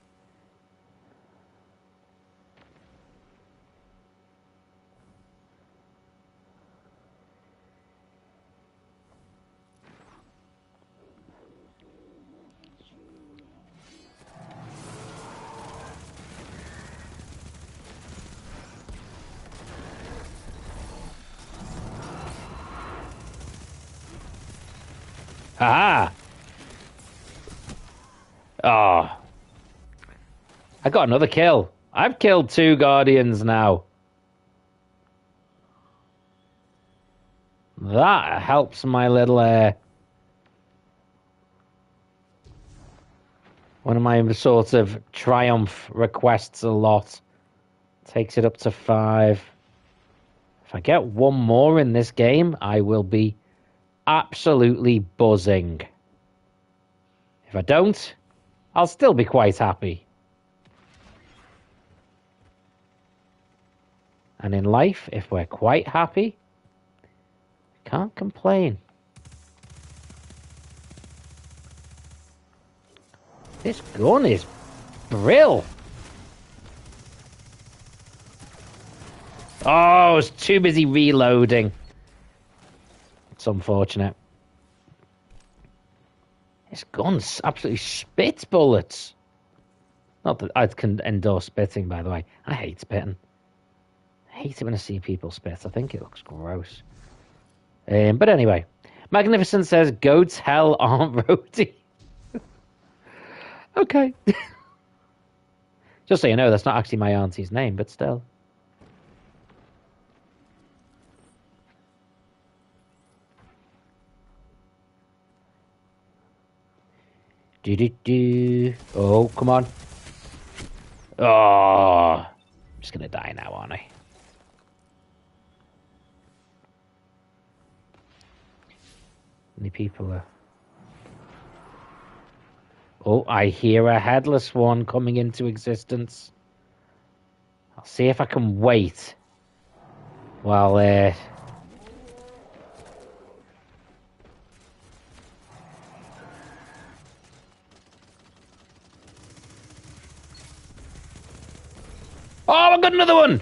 Haha! Oh. I got another kill. I've killed 2 Guardians now. That helps my little, one of my sort of triumph requests a lot. Takes it up to 5. If I get one more in this game, I will be absolutely buzzing. If I don't, I'll still be quite happy. And in life, if we're quite happy, can't complain. This gun is brill. Oh, I was too busy reloading. It's unfortunate. This gun absolutely spits bullets. Not that I can endorse spitting, by the way. I hate spitting. I hate it when I see people spit. I think it looks gross. But anyway, Magnificent says, goats hell aren't roadie. Okay. Just so you know, that's not actually my auntie's name, but still. Do. Oh, come on. Oh, I'm just gonna die now, aren't I? Many people are. Oh, I hear a headless one coming into existence. I'll see if I can wait while oh, I got another one!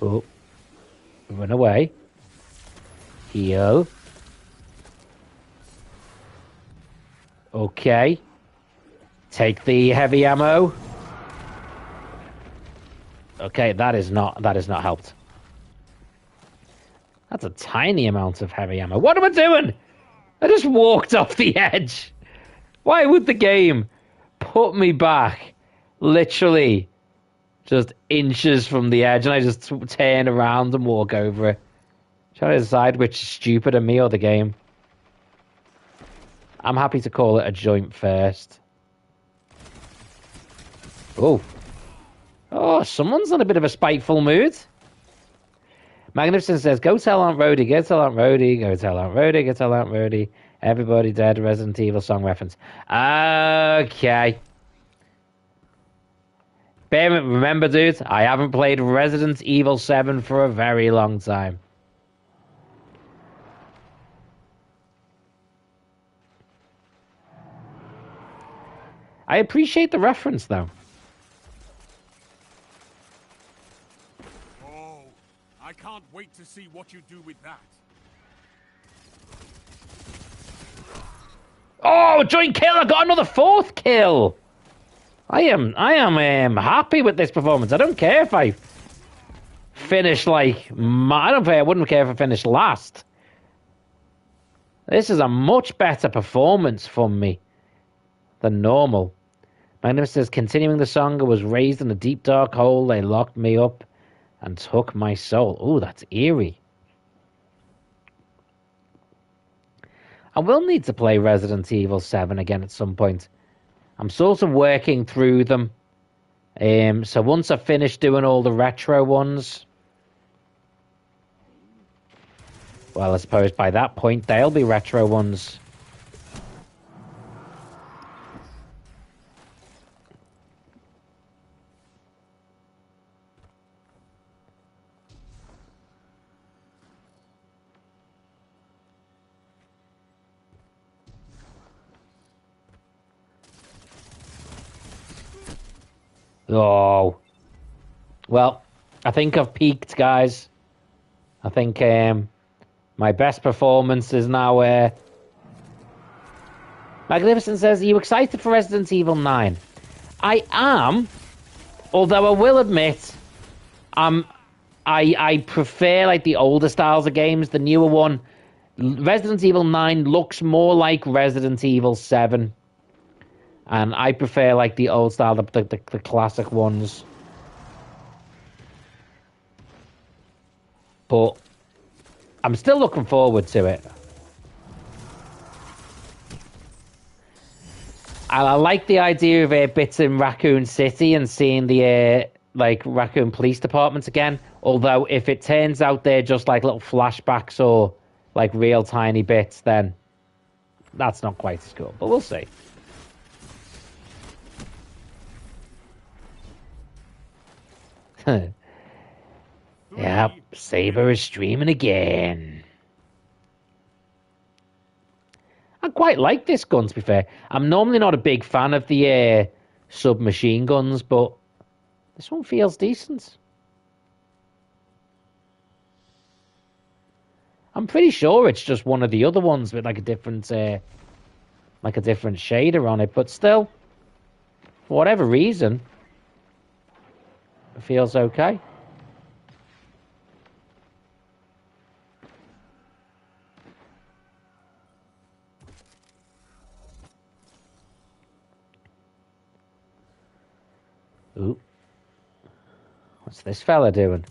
Oh. Run away. Heal. Okay. Take the heavy ammo. Okay, that is not helped. That's a tiny amount of heavy ammo. What am I doing? I just walked off the edge. Why would the game put me back literally just inches from the edge and I just turn around and walk over it? Trying to decide which is stupider, me or the game. I'm happy to call it a joint first. Oh. Oh, someone's in a bit of a spiteful mood. Magnificent says, go tell Aunt Rhodey, go tell Aunt Rhodey, go tell Aunt Rhodey, go tell Aunt Rhodey. Everybody dead, Resident Evil song reference. Okay. Remember, dude, I haven't played Resident Evil 7 for a very long time. I appreciate the reference, though. Oh, I can't wait to see what you do with that. Oh, joint kill! I got another 4th kill. I am happy with this performance. I don't care if I finish I wouldn't care if I finished last. This is a much better performance from me than normal. Magnus says, continuing the song, I was raised in a deep dark hole. They locked me up and took my soul. Oh, that's eerie. I will need to play Resident Evil 7 again at some point. I'm sort of working through them. So once I've finished doing all the retro ones, well, I suppose by that point they'll be retro ones. Oh. Well, I think I've peaked, guys. I think my best performance is now... Magnificent says, are you excited for Resident Evil 9? I am, although I will admit, I prefer like the older styles of games. The newer one, Resident Evil 9 looks more like Resident Evil 7. And I prefer like the old style, the classic ones. But I'm still looking forward to it. I like the idea of bits in Raccoon City and seeing the like Raccoon Police Department again. Although if it turns out they're just like little flashbacks or like real tiny bits, then that's not quite as cool. But we'll see. Yep, Saber is streaming again. I quite like this gun, to be fair. I'm normally not a big fan of the submachine guns, but this one feels decent. I'm pretty sure it's just one of the other ones with like a different shader on it, but still, for whatever reason, it feels okay. Ooh. What's this fella doing?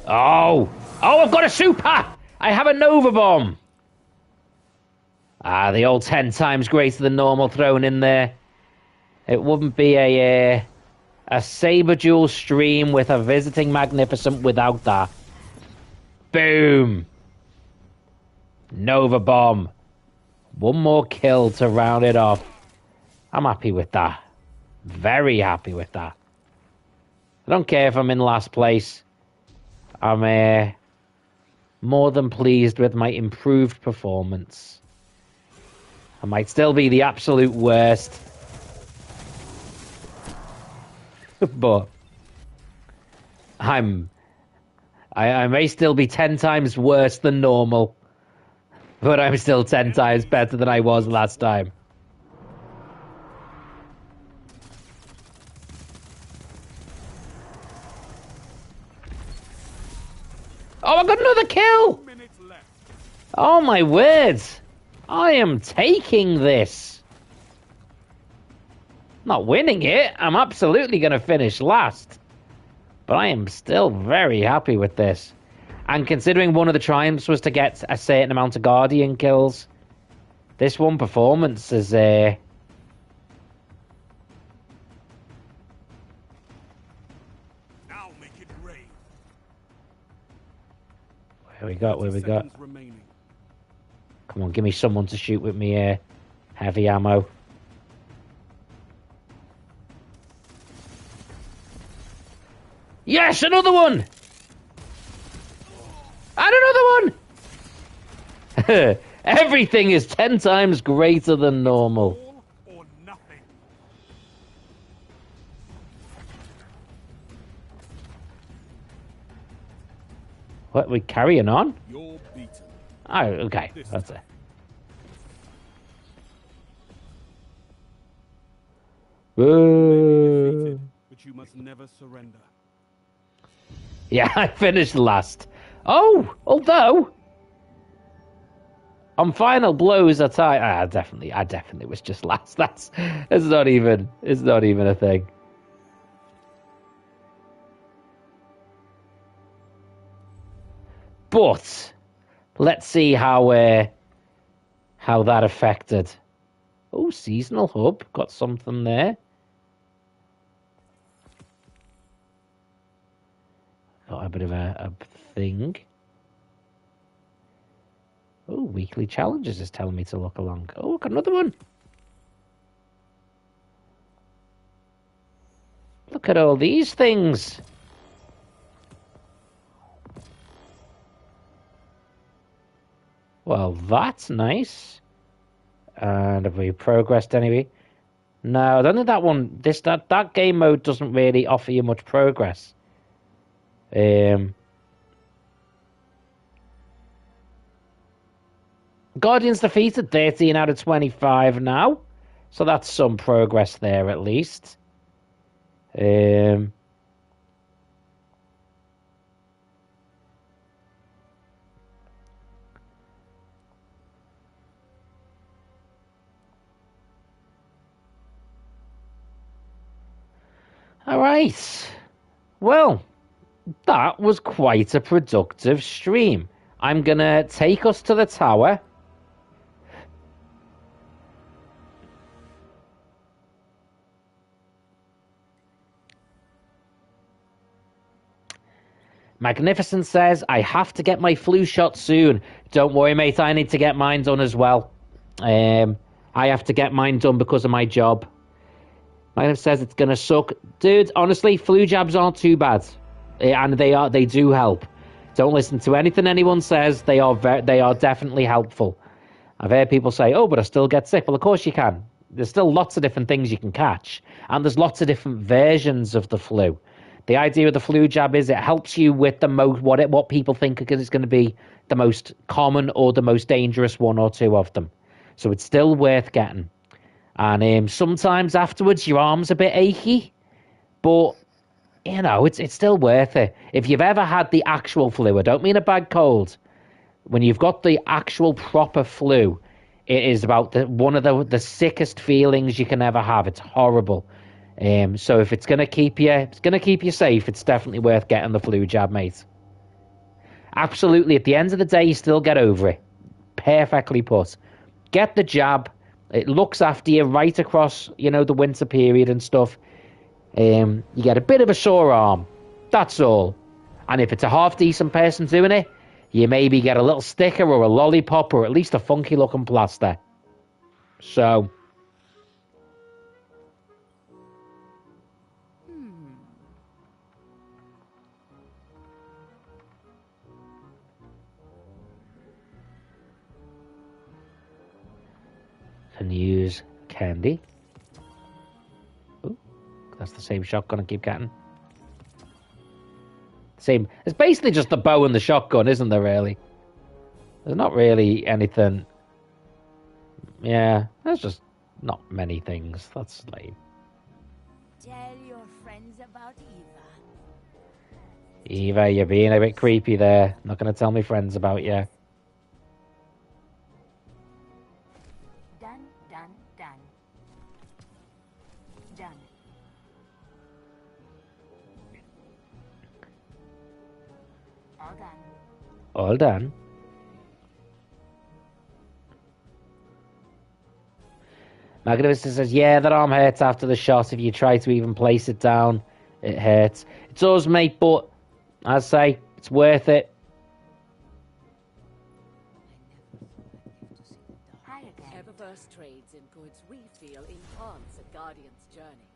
Oh! Oh, I've got a super! I have a Nova Bomb! Ah, the old 10 times greater than normal thrown in there. It wouldn't be a Saber Duel stream with a Visiting Magnificent without that. Boom! Nova Bomb. One more kill to round it off. I'm happy with that. Very happy with that. I don't care if I'm in last place. I'm more than pleased with my improved performance. I might still be the absolute worst. But I may still be 10 times worse than normal. But I'm still 10 times better than I was last time. Oh, I got another kill! Oh my word! I am taking this. Not winning it. I'm absolutely going to finish last. But I am still very happy with this. And considering one of the triumphs was to get a certain amount of Guardian kills, this one performance is... Now make it rain. Where we got? Remaining. Come on, give me someone to shoot with me heavy ammo. Yes, another one! And another one! Everything is 10 times greater than normal. All or nothing. What, we carrying on? You're beaten. Oh, okay. That's it. Whoa. But you must never surrender. Yeah, I finished last. Oh, although on final blows, I definitely was just last. It's not even a thing. But let's see how that affected. Oh, seasonal hub, got something there. Got a bit of a thing. Oh, weekly challenges is telling me to look along. Oh, got another one. Look at all these things. Well, that's nice. And have we progressed anyway? No, I don't think that one. That game mode doesn't really offer you much progress. Guardians defeated 13 out of 25 now. So that's some progress there at least. All right. Well, that was quite a productive stream. I'm going to take us to the tower. Magnificent says, I have to get my flu shot soon. Don't worry, mate. I need to get mine done as well. I have to get mine done because of my job. Magnificent says it's going to suck. Dude, honestly, flu jabs aren't too bad. And they do help. Don't listen to anything anyone says. They are definitely helpful. I've heard people say, oh, but I still get sick. Well, of course you can. There's still lots of different things you can catch. And there's lots of different versions of the flu. The idea of the flu jab is it helps you with the most what people think is going to be the most common or the most dangerous one or two of them. So it's still worth getting. And sometimes afterwards your arm's a bit achy, but you know it's still worth it. If you've ever had the actual flu, I don't mean a bad cold. When you've got the actual proper flu, it is about one of the sickest feelings you can ever have. It's horrible. So if it's gonna keep you safe, it's definitely worth getting the flu jab, mate. Absolutely. At the end of the day, you still get over it. Perfectly put. Get the jab. It looks after you right across, the winter period and stuff. You get a bit of a sore arm. That's all. And if it's a half-decent person doing it, you maybe get a little sticker or a lollipop or at least a funky-looking plaster. So... and use candy. Ooh, that's the same shotgun I keep getting. Same. It's basically just the bow and the shotgun, isn't there, really? There's not really anything. Yeah, there's just not many things. That's lame. Tell your friends about Eva. Eva, you're being a bit creepy there. Not going to tell my friends about you. Done, done, done. Done. All done. All done. Magnificent says, yeah, that arm hurts after the shot. If you try to even place it down, it hurts. It does, mate, but I say, it's worth it. Eververse trades in goods we feel enhance a Guardian's journey.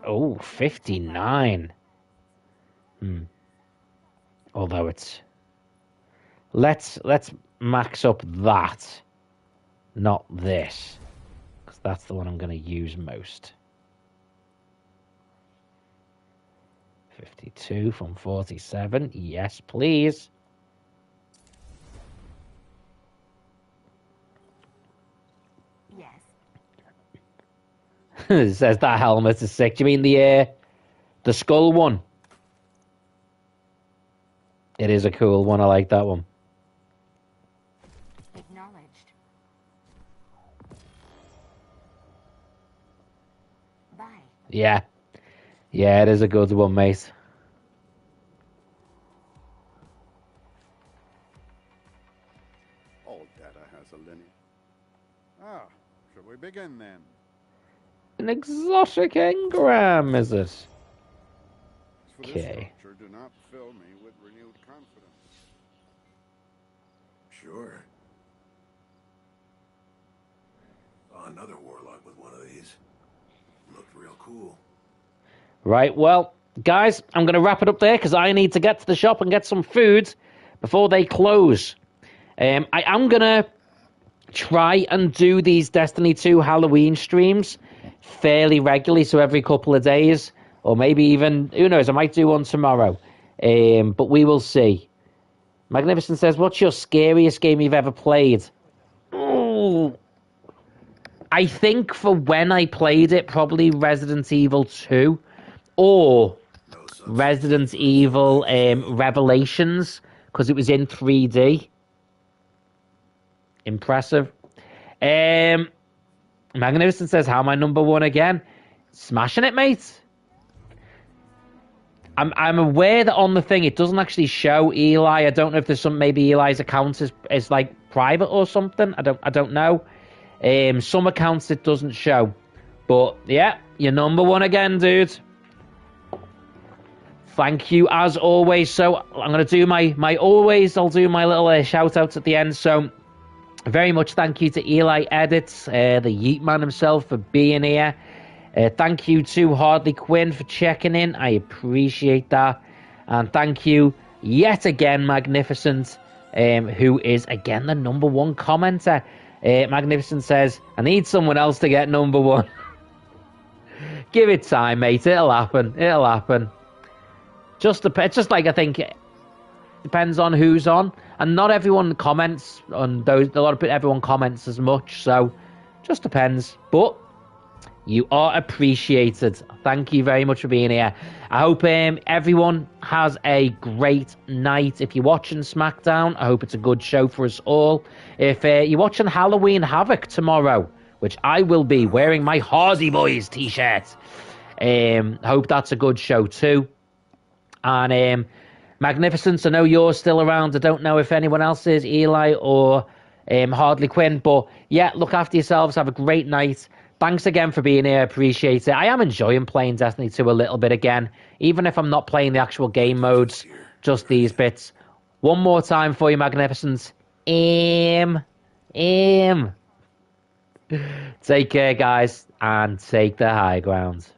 Oh, 59. Although it's... Let's max up that. Not this. Because that's the one I'm going to use most. 52 from 47. Yes, please. Yes. It says that helmet is sick. Do you mean the skull one? It is a cool one. I like that one. Acknowledged. Bye. Yeah. Yeah, it is a good one, mate. All data has a lineage. Ah, should we begin then? An exotic engram, is it? For this Okay. structure, do not fill me with renewed confidence. Sure. Saw another warlock with one of these. Looked real cool. Right, well, guys, I'm going to wrap it up there because I need to get to the shop and get some food before they close. I am going to try and do these Destiny 2 Halloween streams fairly regularly, so every couple of days, or maybe even, who knows, I might do one tomorrow. But we will see. Magnificent says, what's your scariest game you've ever played? Ooh. I think for when I played it, probably Resident Evil 2 or Resident Evil Revelations, because it was in 3D. Impressive. Magnificent says, how am I number one again? Smashing it, mate. I'm aware that on the thing it doesn't actually show Eli. I don't know if there's some, maybe Eli's account is like private or something. I don't know. Some accounts it doesn't show. But yeah, you're number one again, dude. Thank you as always. So I'm gonna do my always. I'll do my little shout outs at the end. So very much thank you to Eli Edits, the Yeet Man himself, for being here. Thank you to Hardly Quinn for checking in. I appreciate that. And thank you yet again, Magnificent, who is again the number one commenter. Magnificent says, I need someone else to get number one. Give it time, mate. It'll happen. It'll happen. Just like I think it depends on who's on, and not everyone comments on those. Everyone comments as much, so just depends. But you are appreciated. Thank you very much for being here. I hope everyone has a great night. If you're watching SmackDown, I hope it's a good show for us all. If you're watching Halloween Havoc tomorrow, which I will be wearing my Hardy Boys t-shirt, hope that's a good show too. And Magnificence, I know you're still around. I don't know if anyone else is, Eli or Hardly Quinn. But yeah, look after yourselves. Have a great night. Thanks again for being here. I appreciate it. I am enjoying playing Destiny 2 a little bit again, even if I'm not playing the actual game modes, just these bits. One more time for you, Magnificence. Take care, guys, and take the high ground.